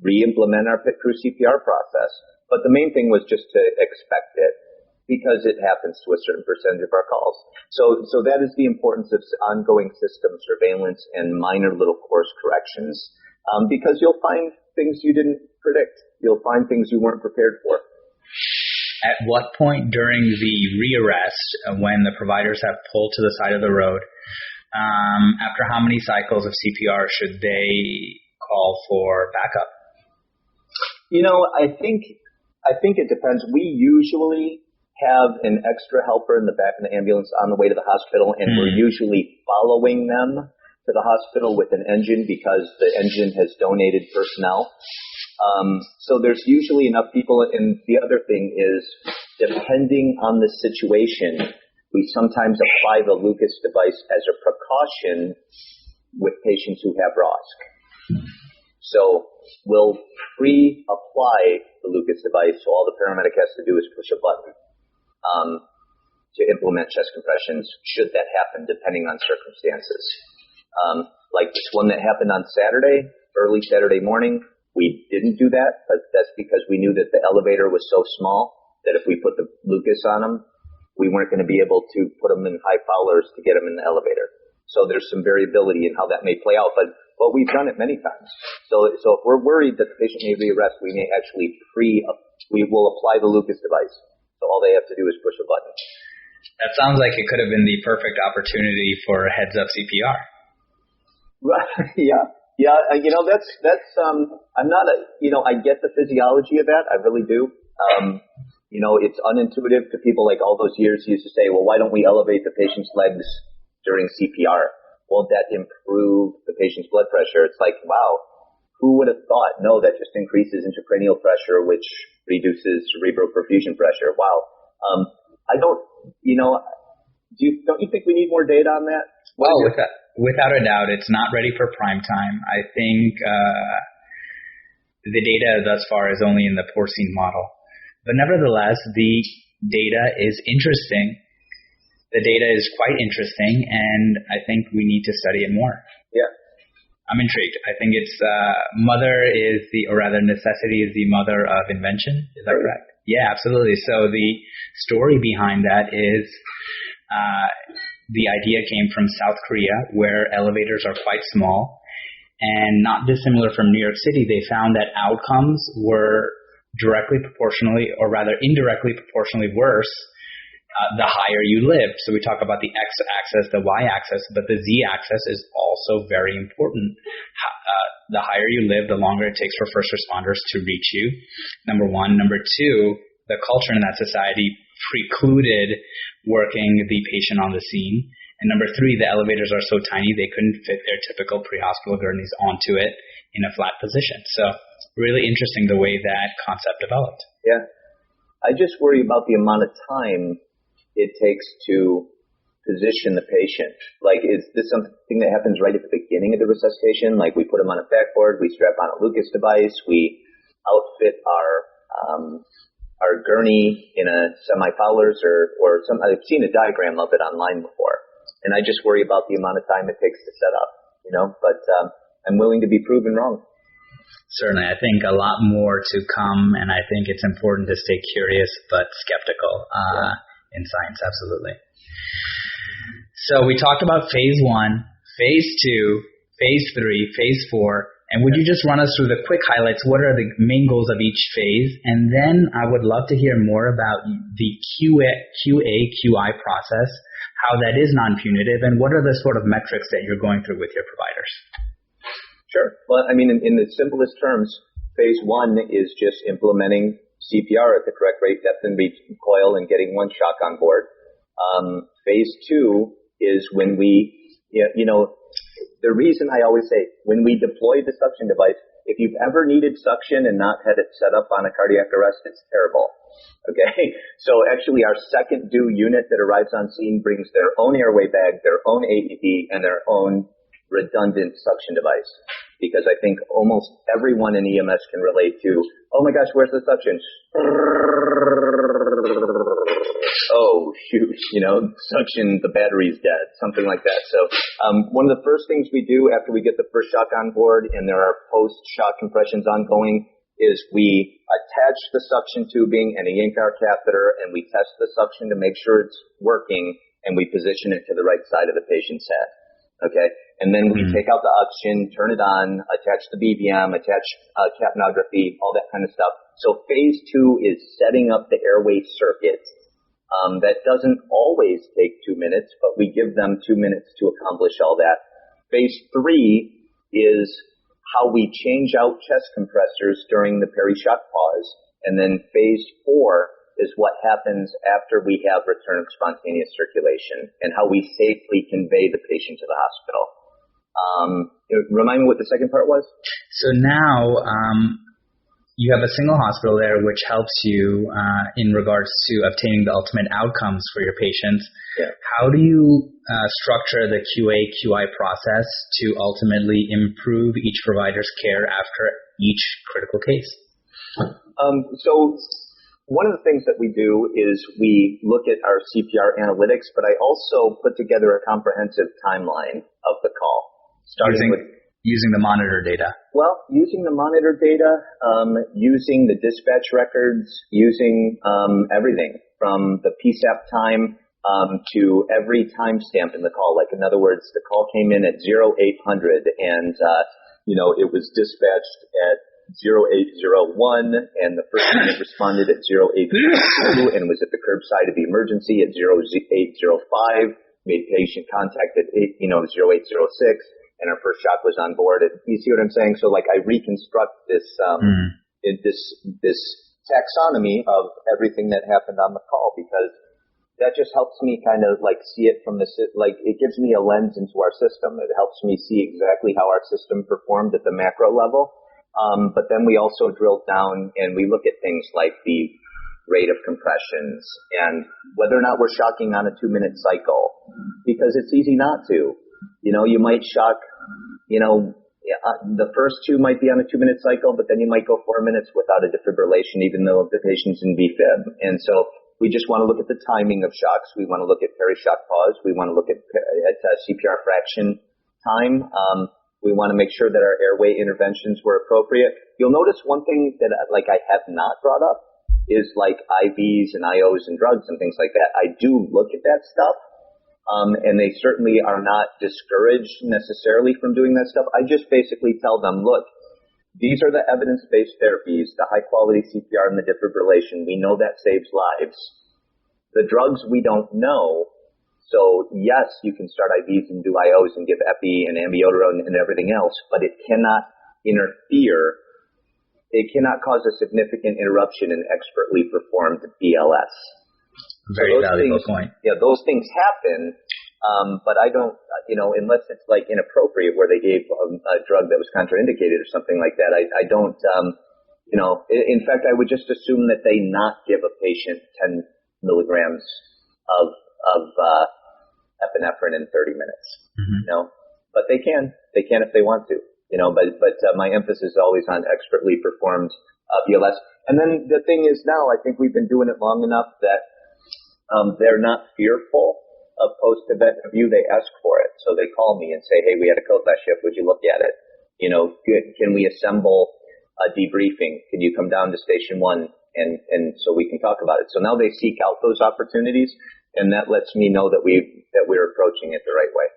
re-implement our Crew CPR process. But the main thing was just to expect it, because it happens to a certain percentage of our calls. So that is the importance of ongoing system surveillance and minor little course corrections, because you'll find things you didn't predict. You'll find things you weren't prepared for. At what point during the rearrest, when the providers have pulled to the side of the road, after how many cycles of CPR should they call for backup? I think it depends. We usually have an extra helper in the back of the ambulance on the way to the hospital, and we're usually following them to the hospital with an engine because the engine has donated personnel. So there's usually enough people, and the other thing is, depending on the situation, we sometimes apply the Lucas device as a precaution with patients who have ROSC. So we'll pre-apply the Lucas device, so all the paramedic has to do is push a button to implement chest compressions, should that happen, depending on circumstances. Like this one that happened on Saturday, early Saturday morning, we didn't do that, but that's because we knew that the elevator was so small that if we put the Lucas on them, we weren't going to be able to put them in high fowlers to get them in the elevator. So there's some variability in how that may play out, but we've done it many times. So if we're worried that the patient may rearrest, we may actually we will apply the Lucas device. So all they have to do is push a button. That sounds like it could have been the perfect opportunity for heads-up CPR. Yeah. Yeah, I'm not I get the physiology of that. I really do. It's unintuitive to people. Like all those years used to say, well, why don't we elevate the patient's legs during CPR? Won't that improve the patient's blood pressure? It's like, wow, who would have thought? No, that just increases intracranial pressure, which reduces cerebral perfusion pressure. Wow. Don't you think we need more data on that? Without a doubt, it's not ready for prime time. I think the data thus far is only in the porcine model. But nevertheless, the data is interesting. The data is quite interesting, and I think we need to study it more. Yeah. I'm intrigued. I think it's necessity is the mother of invention. Is that correct? Yeah, absolutely. So the story behind that is the idea came from South Korea, where elevators are quite small, and not dissimilar from New York City. They found that outcomes were directly proportionally, or rather indirectly proportionally worse the higher you lived. So we talk about the x-axis, the y-axis, but the z-axis is also very important. The higher you live, the longer it takes for first responders to reach you, number one. Number two, the culture in that society precluded working the patient on the scene. And number three, the elevators are so tiny they couldn't fit their typical pre-hospital gurneys onto it in a flat position. So really interesting the way that concept developed. Yeah. I just worry about the amount of time it takes to position the patient. Like, is this something that happens right at the beginning of the resuscitation? Like, we put them on a backboard, we strap on a Lucas device, we outfit our gurney in a semi-Fowler's or some. I've seen a diagram of it online before, and I just worry about the amount of time it takes to set up, but I'm willing to be proven wrong. Certainly. I think a lot more to come, and I think it's important to stay curious but skeptical in science, absolutely. So we talked about phase 1, phase 2, phase 3, phase 4, and would you just run us through the quick highlights? What are the main goals of each phase? And then I would love to hear more about the QA/QI process, how that is non-punitive, and what are the sort of metrics that you're going through with your providers? Sure. Well, I mean, in the simplest terms, phase 1 is just implementing CPR at the correct rate, depth, and recoil, and getting one shock on board. Phase 2 is when the reason I always say, when we deploy the suction device, if you've ever needed suction and not had it set up on a cardiac arrest, it's terrible. Okay? So actually our second due unit that arrives on scene brings their own airway bag, their own AED, and their own redundant suction device. Because I think almost everyone in EMS can relate to, oh my gosh, where's the suction? Oh, shoot, suction, the battery's dead, something like that. So one of the first things we do after we get the first shock on board and there are post-shock compressions ongoing is we attach the suction tubing and a Yankauer catheter, and we test the suction to make sure it's working, and we position it to the right side of the patient's head. Okay? And then we take out the oxygen, turn it on, attach the BVM, attach capnography, all that kind of stuff. So phase 2 is setting up the airway circuit. That doesn't always take 2 minutes, but we give them 2 minutes to accomplish all that. Phase 3 is how we change out chest compressors during the peri-shock pause. And then phase 4 is what happens after we have return of spontaneous circulation and how we safely convey the patient to the hospital. Remind me what the second part was? So now you have a single hospital there which helps you in regards to obtaining the ultimate outcomes for your patients. Yeah. How do you structure the QA/QI process to ultimately improve each provider's care after each critical case? So one of the things that we do is we look at our CPR analytics, but I also put together a comprehensive timeline of the call. Using the monitor data. Well, using the monitor data, using the dispatch records, using everything from the PSAP time to every timestamp in the call. Like, in other words, the call came in at 0800 and, it was dispatched at 0801 and the first unit responded at 0802 and was at the curbside of the emergency at 0805, made patient contact at 0806. and our first shock was on board. You see what I'm saying? So like I reconstruct this this taxonomy of everything that happened on the call, because that just helps me kind of like see it from it gives me a lens into our system. It helps me see exactly how our system performed at the macro level. But then we also drill down and we look at things like the rate of compressions and whether or not we're shocking on a 2-minute cycle, because it's easy not to. You might shock, the first two might be on a 2-minute cycle, but then you might go 4 minutes without a defibrillation, even though the patient's in VFib. And so we just want to look at the timing of shocks. We want to look at peri-shock pause. We want to look at CPR fraction time. We want to make sure that our airway interventions were appropriate. You'll notice one thing that I have not brought up is like IVs and IOs and drugs and things like that. I do look at that stuff. And they certainly are not discouraged necessarily from doing that stuff. I just basically tell them, look, these are the evidence-based therapies, the high-quality CPR and the defibrillation. We know that saves lives. The drugs we don't know. So yes, you can start IVs and do IOs and give epi and amiodarone and everything else, but it cannot interfere. It cannot cause a significant interruption in expertly performed BLS. Very valuable point. Yeah, those things happen, but I don't, unless it's like inappropriate where they gave a drug that was contraindicated or something like that, I don't, in fact, I would just assume that they not give a patient 10 milligrams of epinephrine in 30 minutes, but they can if they want to, but my emphasis is always on expertly performed BLS. And then the thing is now, I think we've been doing it long enough that they're not fearful of post-event review. They ask for it. So they call me and say, hey, we had a code last shift. Would you look at it? Can we assemble a debriefing? Can you come down to station 1 and so we can talk about it? So now they seek out those opportunities, and that lets me know that we're approaching it the right way.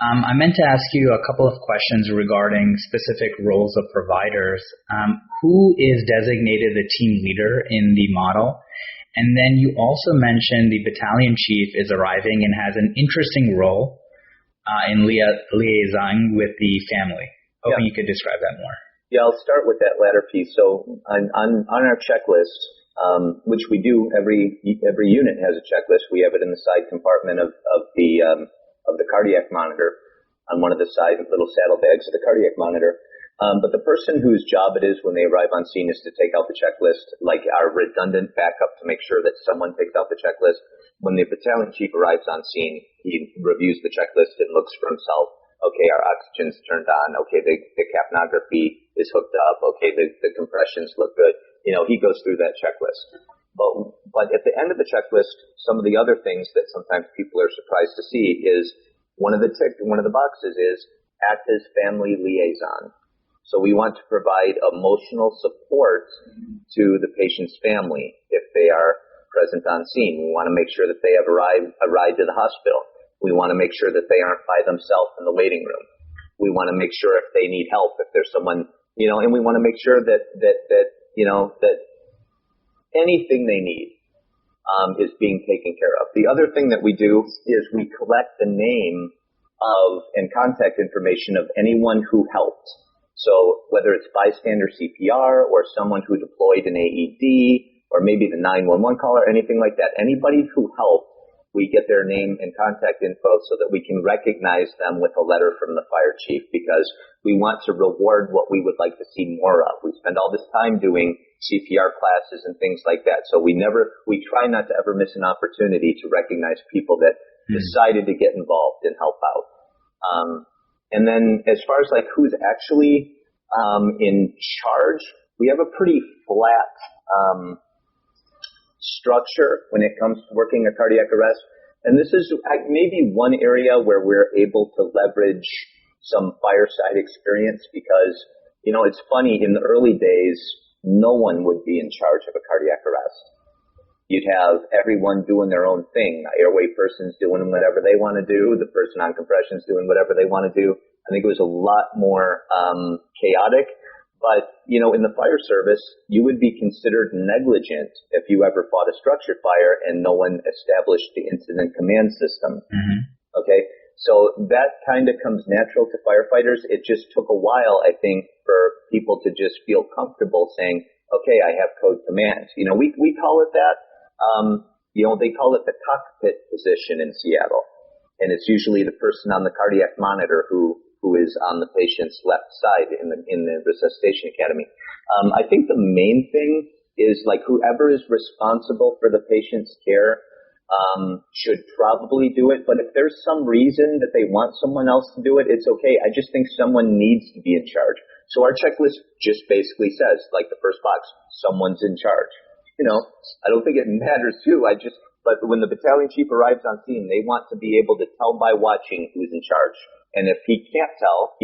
I meant to ask you a couple of questions regarding specific roles of providers. Who is designated the team leader in the model? And then you also mentioned the battalion chief is arriving and has an interesting role in liaison with the family. Hoping you could describe that more. Yeah, I'll start with that latter piece. So on our checklist, which we do, every unit has a checklist. We have it in the side compartment of the cardiac monitor on one of the side little saddlebags of the cardiac monitor. But the person whose job it is when they arrive on scene is to take out the checklist, like our redundant backup to make sure that someone takes out the checklist. When the battalion chief arrives on scene, he reviews the checklist and looks for himself. Okay, our oxygen's turned on. Okay, the capnography is hooked up. Okay, the compressions look good. He goes through that checklist. But at the end of the checklist, some of the other things that sometimes people are surprised to see is one of the boxes is act as family liaison. So we want to provide emotional support to the patient's family if they are present on scene. We want to make sure that they have a ride to the hospital. We want to make sure that they aren't by themselves in the waiting room. We want to make sure if they need help, if there's someone, and we want to make sure that anything they need is being taken care of. The other thing that we do is we collect the name of and contact information of anyone who helped. So whether it's bystander CPR or someone who deployed an AED or maybe the 911 call or anything like that, anybody who helped, we get their name and contact info so that we can recognize them with a letter from the fire chief, because we want to reward what we would like to see more of. We spend all this time doing CPR classes and things like that. So we try not to ever miss an opportunity to recognize people that decided to get involved and help out. And then as far as like who's actually in charge, we have a pretty flat structure when it comes to working a cardiac arrest. And this is maybe one area where we're able to leverage some fireside experience, because, it's funny, in the early days, no one would be in charge of a cardiac arrest. You'd have everyone doing their own thing. The airway person's doing whatever they want to do. The person on compression's doing whatever they want to do. I think it was a lot more chaotic. But, in the fire service, you would be considered negligent if you ever fought a structure fire and no one established the incident command system. Mm-hmm. Okay? So that kind of comes natural to firefighters. It just took a while, I think, for people to just feel comfortable saying, okay, I have code command. We call it that. They call it the cockpit position in Seattle. And it's usually the person on the cardiac monitor who is on the patient's left side in the resuscitation academy. I think the main thing is whoever is responsible for the patient's care should probably do it. But if there's some reason that they want someone else to do it, it's okay. I just think someone needs to be in charge. So our checklist just basically says, like the first box, someone's in charge. I don't think it matters who. But when the battalion chief arrives on scene, they want to be able to tell by watching who's in charge. And if he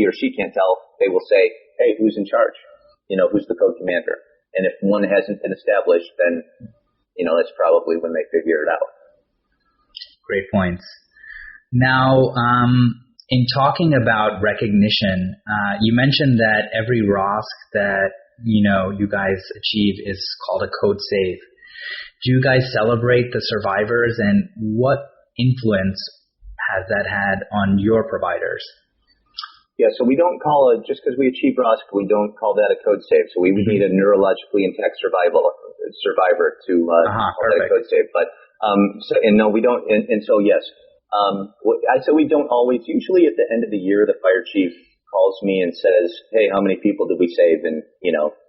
or she can't tell, they will say, hey, who's in charge? Who's the code commander? And if one hasn't been established, then, that's probably when they figure it out. Great points. Now, in talking about recognition, you mentioned that every ROSC that, you guys achieve is called a code save. Do you guys celebrate the survivors, and what influence has that had on your providers? Yeah, so we don't call it, just because we achieve ROSC, we don't call that a code save. So we would need a neurologically intact survivor to call that a code save. But, we don't, so yes. I said we don't always, usually at the end of the year, the fire chief calls me and says, hey, how many people did we save in,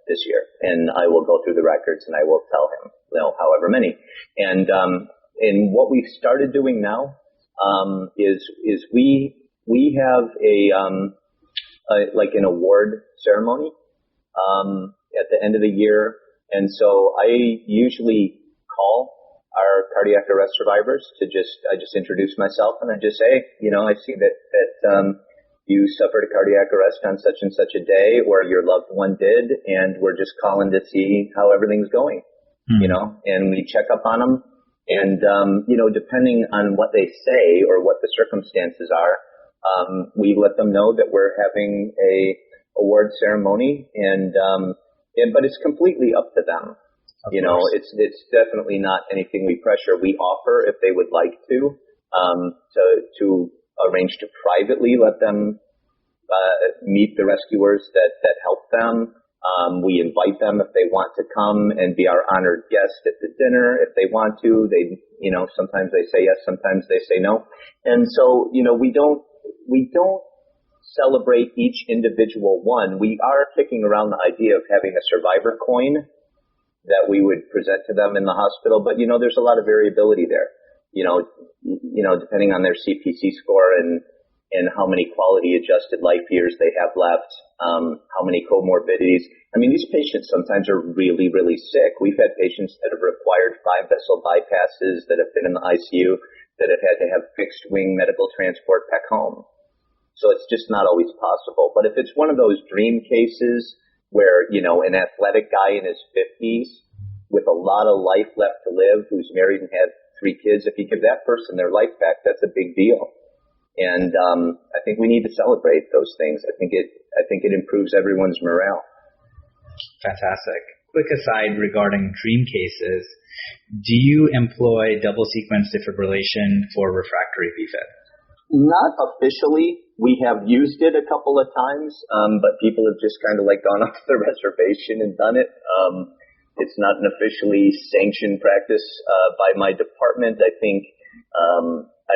this year? And I will go through the records and I will tell him, however many. And what we've started doing now, is we have an award ceremony, at the end of the year. And so I usually call our cardiac arrest survivors I just introduce myself and I just say, I see that you suffered a cardiac arrest on such and such a day, or your loved one did, and we're just calling to see how everything's going, and we check up on them. And, depending on what they say or what the circumstances are, we let them know that we're having a award ceremony, but it's completely up to them. It's definitely not anything we pressure. We offer, if they would like to arrange to privately let them meet the rescuers that help them. We invite them if they want to come and be our honored guest at the dinner. If they want to, sometimes they say yes, sometimes they say no. And so, we don't celebrate each individual one. We are kicking around the idea of having a survivor coin that we would present to them in the hospital. But, there's a lot of variability there, depending on their CPC score and how many quality adjusted life years they have left, how many comorbidities. I mean, these patients sometimes are really, really sick. We've had patients that have required 5-vessel bypasses, that have been in the ICU, that have had to have fixed wing medical transport back home. So it's just not always possible. But if it's one of those dream cases where, an athletic guy in his 50s with a lot of life left to live, who's married and had 3 kids, if you give that person their life back, that's a big deal. And I think we need to celebrate those things. I think it improves everyone's morale. Fantastic. Quick aside regarding dream cases, do you employ double sequence defibrillation for refractory VFib? Not officially. We have used it a couple of times, but people have just kind of gone off the reservation and done it. It's not an officially sanctioned practice by my department. I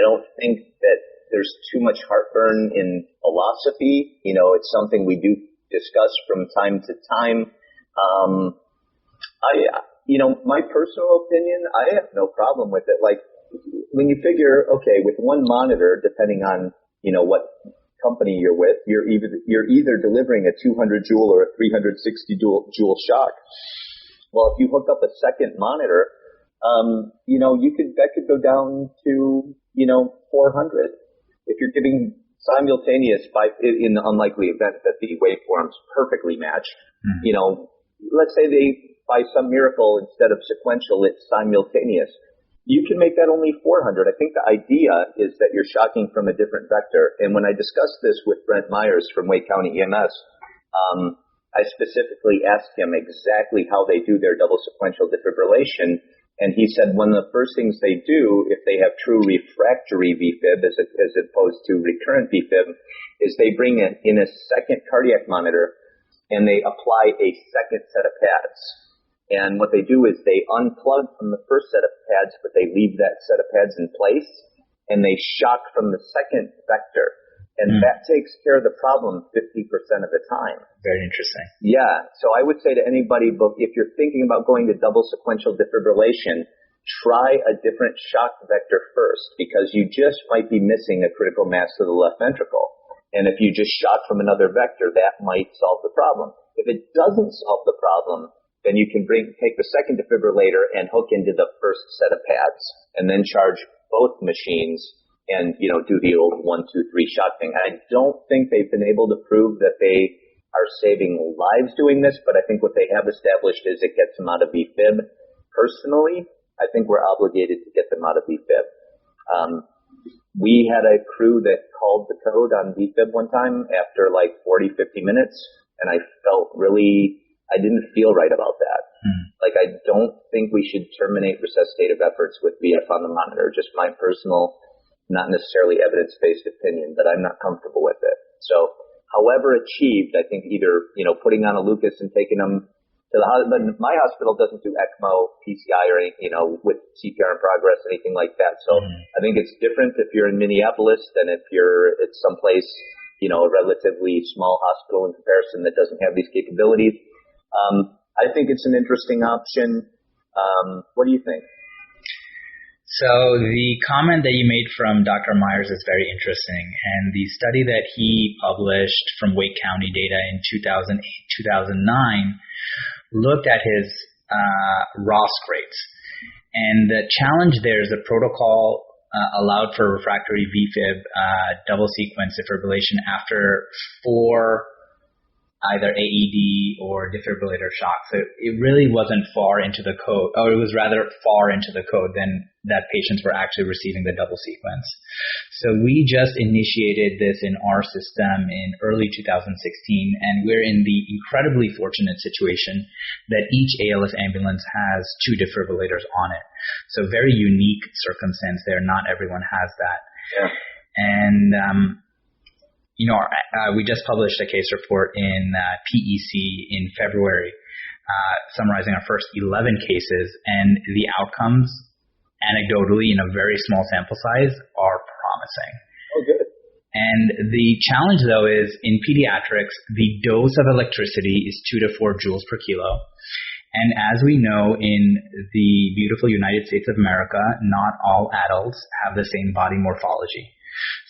don't think that there's too much heartburn in philosophy. It's something we do discuss from time to time. My personal opinion, I have no problem with it. When you figure, okay, with one monitor, depending on, what company you're with, you're either delivering a 200 joule or a 360 joule shock. Well, if you hook up a second monitor, that could go down to, 400. If you're giving simultaneous in the unlikely event that the waveforms perfectly match, let's say by some miracle, instead of sequential, it's simultaneous. You can make that only 400. I think the idea is that you're shocking from a different vector. And when I discussed this with Brent Myers from Wake County EMS, I specifically asked him exactly how they do their double sequential defibrillation. And he said one of the first things they do if they have true refractory VFib as opposed to recurrent VFib is they bring in a second cardiac monitor and they apply a second set of pads. And what they do is they unplug from the first set of pads, but they leave that set of pads in place and they shock from the second vector. And that takes care of the problem 50% of the time. Very interesting. Yeah. So I would say to anybody, if you're thinking about going to double sequential defibrillation, try a different shock vector first, because you just might be missing a critical mass to the left ventricle. And if you just shock from another vector, that might solve the problem. If it doesn't solve the problem, then you can take the second defibrillator and hook into the first set of pads and then charge both machines and, do the old 1, 2, 3 shot thing. I don't think they've been able to prove that they are saving lives doing this, but I think what they have established is it gets them out of VFib. Personally, I think we're obligated to get them out of VFib. We had a crew that called the code on VFib one time after like 40, 50 minutes, and I didn't feel right about that. Like, I don't think we should terminate resuscitative efforts with VF on the monitor. Just my personal, not necessarily evidence-based opinion, but I'm not comfortable with it. So, however achieved, I think either, putting on a Lucas and taking them to the hospital, but my hospital doesn't do ECMO, PCI, or any, with CPR in progress, anything like that. So I think it's different if you're in Minneapolis than if you're at someplace, a relatively small hospital in comparison that doesn't have these capabilities. I think it's an interesting option. What do you think? So the comment that you made from Dr. Myers is very interesting, and the study that he published from Wake County data in 2008-2009 looked at his ROSC rates. And the challenge there is the protocol allowed for refractory VFib double sequence defibrillation after 4 either AED or defibrillator shock. So it really wasn't far into the code, or it was rather far into the code than that patients were actually receiving the double sequence. So we just initiated this in our system in early 2016, and we're in the incredibly fortunate situation that each ALS ambulance has 2 defibrillators on it. So very unique circumstance there. Not everyone has that. Yeah. And we just published a case report in PEC in February, summarizing our first 11 cases, and the outcomes, anecdotally, in a very small sample size, are promising. Oh, good. And the challenge, though, is in pediatrics, the dose of electricity is 2 to 4 joules per kilo. And as we know, in the beautiful United States of America, not all adults have the same body morphology.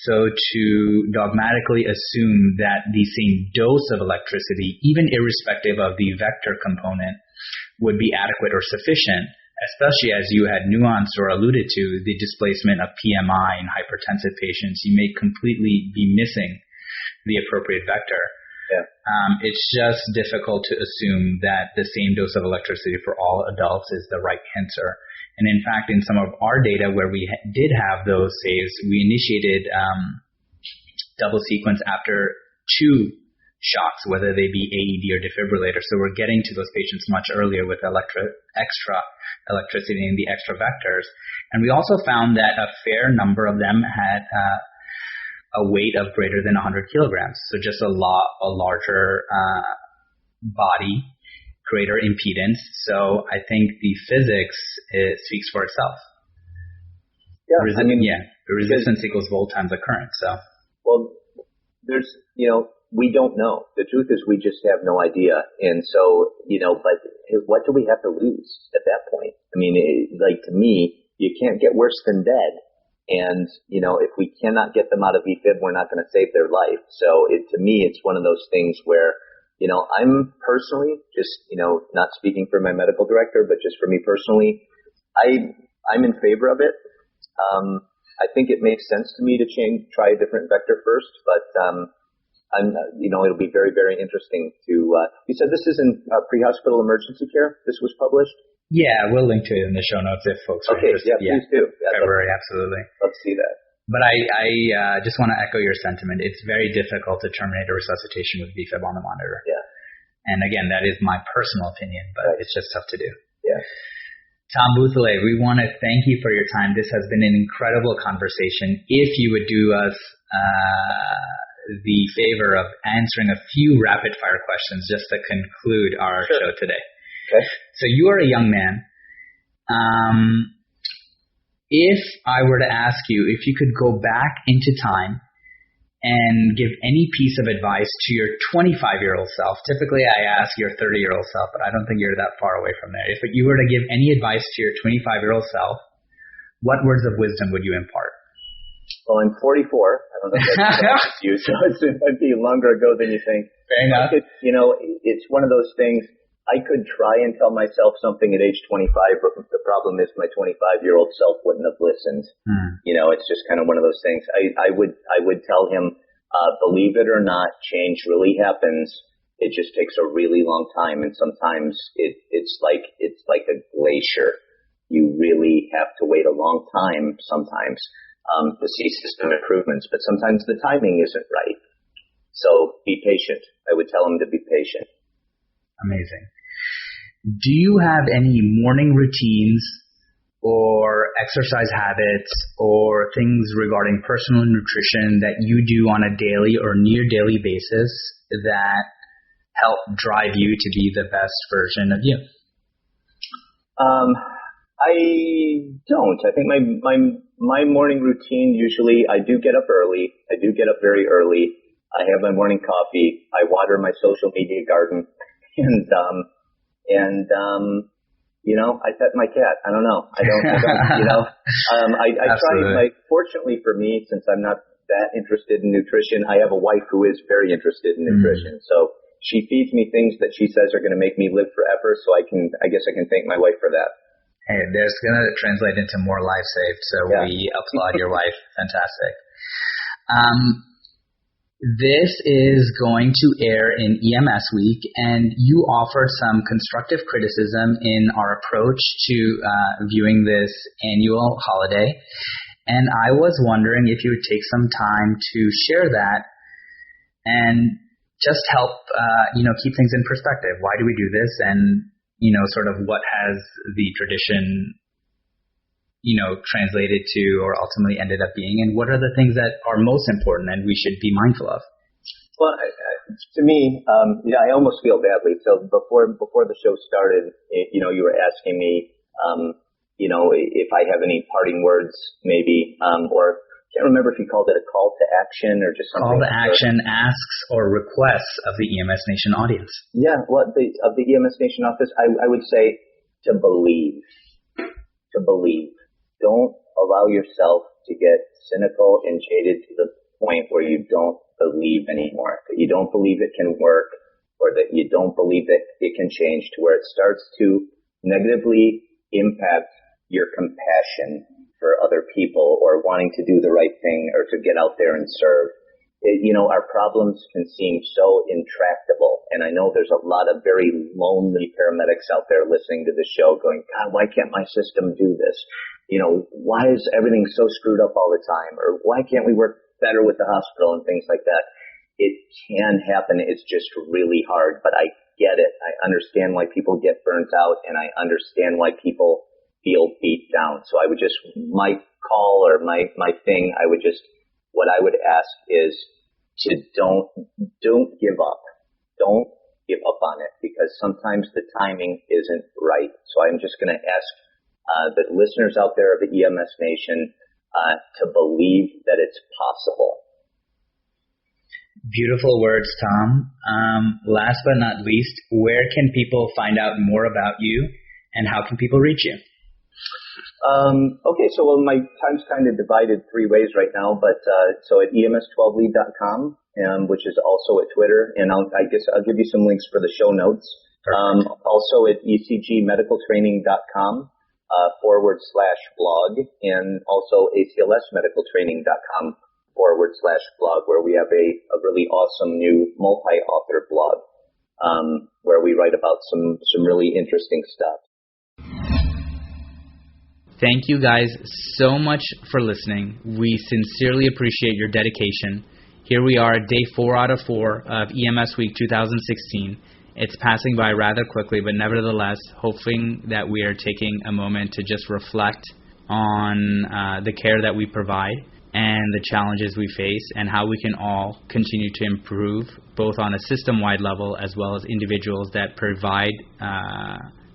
So to dogmatically assume that the same dose of electricity, even irrespective of the vector component, would be adequate or sufficient, especially as you had nuanced or alluded to the displacement of PMI in hypertensive patients, you may completely be missing the appropriate vector. Yeah. It's just difficult to assume that the same dose of electricity for all adults is the right answer. And in fact, in some of our data where we did have those saves, we initiated double sequence after 2 shocks, whether they be AED or defibrillator. So we're getting to those patients much earlier with extra electricity in the extra vectors. And we also found that a fair number of them had a weight of greater than 100 kilograms. So just a larger body, greater impedance. So I think the physics speaks for itself. Yeah, the resistance equals volt times the current. So, well, there's, we don't know. The truth is we just have no idea. And so, but what do we have to lose at that point? I mean, to me, you can't get worse than dead. And, if we cannot get them out of VFib, we're not going to save their life. So to me, it's one of those things where, I'm personally just, not speaking for my medical director, but just for me personally, I'm in favor of it. I think it makes sense to me to try a different vector first, but, it'll be very, very interesting to, you said this is in pre-hospital emergency care? This was published? Yeah, we'll link to it in the show notes if folks are interested. Yeah, please do. Yeah, February, absolutely. Let's see that. But I just want to echo your sentiment. It's very difficult to terminate a resuscitation with VFib on the monitor. Yeah. And again, that is my personal opinion, but It's just tough to do. Yeah. Tom Bouthillet, we want to thank you for your time. This has been an incredible conversation. If you would do us the favor of answering a few rapid-fire questions just to conclude our show today. Okay. So you are a young man. If I were to ask you if you could go back into time and give any piece of advice to your 25-year-old self, typically I ask your 30-year-old self, but I don't think you're that far away from there. If you were to give any advice to your 25-year-old self, what words of wisdom would you impart? Well, I'm 44. I don't know if that's you, so it might be longer ago than you think. Fair enough. It's one of those things. I could try and tell myself something at age 25, but the problem is my 25-year-old self wouldn't have listened. It's just kind of one of those things. I would tell him, believe it or not, change really happens. It just takes a really long time, and sometimes it's like a glacier. You really have to wait a long time sometimes to see system improvements, but sometimes the timing isn't right. So be patient. I would tell him to be patient. Amazing. Do you have any morning routines or exercise habits or things regarding personal nutrition that you do on a daily or near daily basis that help drive you to be the best version of you? I don't. I think my morning routine, usually I do get up early. I do get up very early. I have my morning coffee. I water my social media garden. And I pet my cat. I don't know. I try, fortunately for me, since I'm not that interested in nutrition, I have a wife who is very interested in nutrition. So she feeds me things that she says are going to make me live forever. So I guess I can thank my wife for that. Hey, there's going to translate into more lives saved. So yeah. We applaud your wife. Fantastic. This is going to air in EMS Week, and you offered some constructive criticism in our approach to viewing this annual holiday. And I was wondering if you would take some time to share that and just help, keep things in perspective. Why do we do this? And, sort of what has the tradition translated to or ultimately ended up being, and what are the things that are most important and we should be mindful of? Well, to me, I almost feel badly. So before the show started, you were asking me, if I have any parting words, maybe, or I can't remember if you called it a call to action or just something. Call to action, asks or requests of the EMSNation audience. Yeah, well, of the EMSNation office, I would say to believe. To believe. Don't allow yourself to get cynical and jaded to the point where you don't believe anymore, that you don't believe it can work, or that you don't believe that it can change, to where it starts to negatively impact your compassion for other people or wanting to do the right thing or to get out there and serve. Our problems can seem so intractable, and I know there's a lot of very lonely paramedics out there listening to the show going, God, why can't my system do this? Why is everything so screwed up all the time? Or why can't we work better with the hospital and things like that? It can happen. It's just really hard, but I get it. I understand why people get burnt out, and I understand why people feel beat down. So I would just, my call or my thing, what I would ask is to don't give up. Don't give up on it, because sometimes the timing isn't right. So I'm just going to ask the listeners out there of the EMSNation to believe that it's possible. Beautiful words, Tom. Last but not least, where can people find out more about you, and how can people reach you? Okay, so my time's kind of divided three ways right now, but so at EMS12lead.com, which is also at Twitter, and I guess I'll give you some links for the show notes. Also at ECG Medical Training.com /blog, and also ACLS /blog, where we have a really awesome new multi-author blog where we write about some really interesting stuff. Thank you guys so much for listening. We sincerely appreciate your dedication. Here we are, day 4 out of 4 of EMS Week 2016. It's passing by rather quickly, but nevertheless, hoping that we are taking a moment to just reflect on the care that we provide and the challenges we face and how we can all continue to improve both on a system-wide level as well as individuals that provide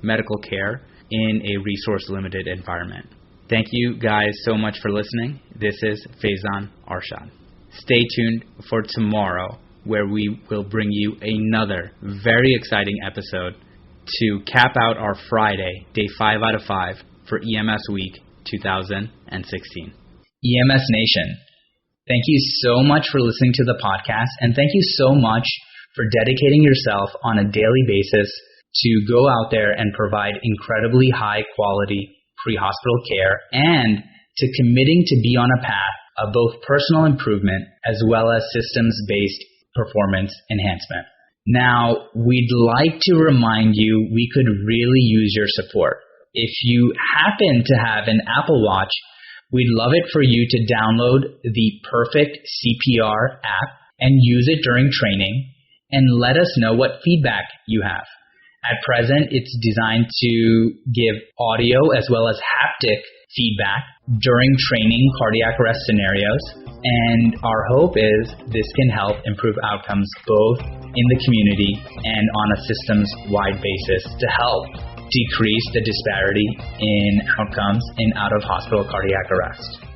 medical care in a resource-limited environment. Thank you guys so much for listening. This is Faizan Arshad. Stay tuned for tomorrow, where we will bring you another very exciting episode to cap out our Friday, day 5 out of 5 for EMS Week 2016. EMSNation, thank you so much for listening to the podcast, and thank you so much for dedicating yourself on a daily basis to go out there and provide incredibly high quality pre-hospital care and to committing to be on a path of both personal improvement as well as systems-based performance enhancement. Now, we'd like to remind you we could really use your support. If you happen to have an Apple Watch, we'd love it for you to download the Perfect CPR app and use it during training and let us know what feedback you have. At present, it's designed to give audio as well as haptic feedback during training cardiac arrest scenarios, and our hope is this can help improve outcomes both in the community and on a systems-wide basis to help decrease the disparity in outcomes in out-of-hospital cardiac arrest.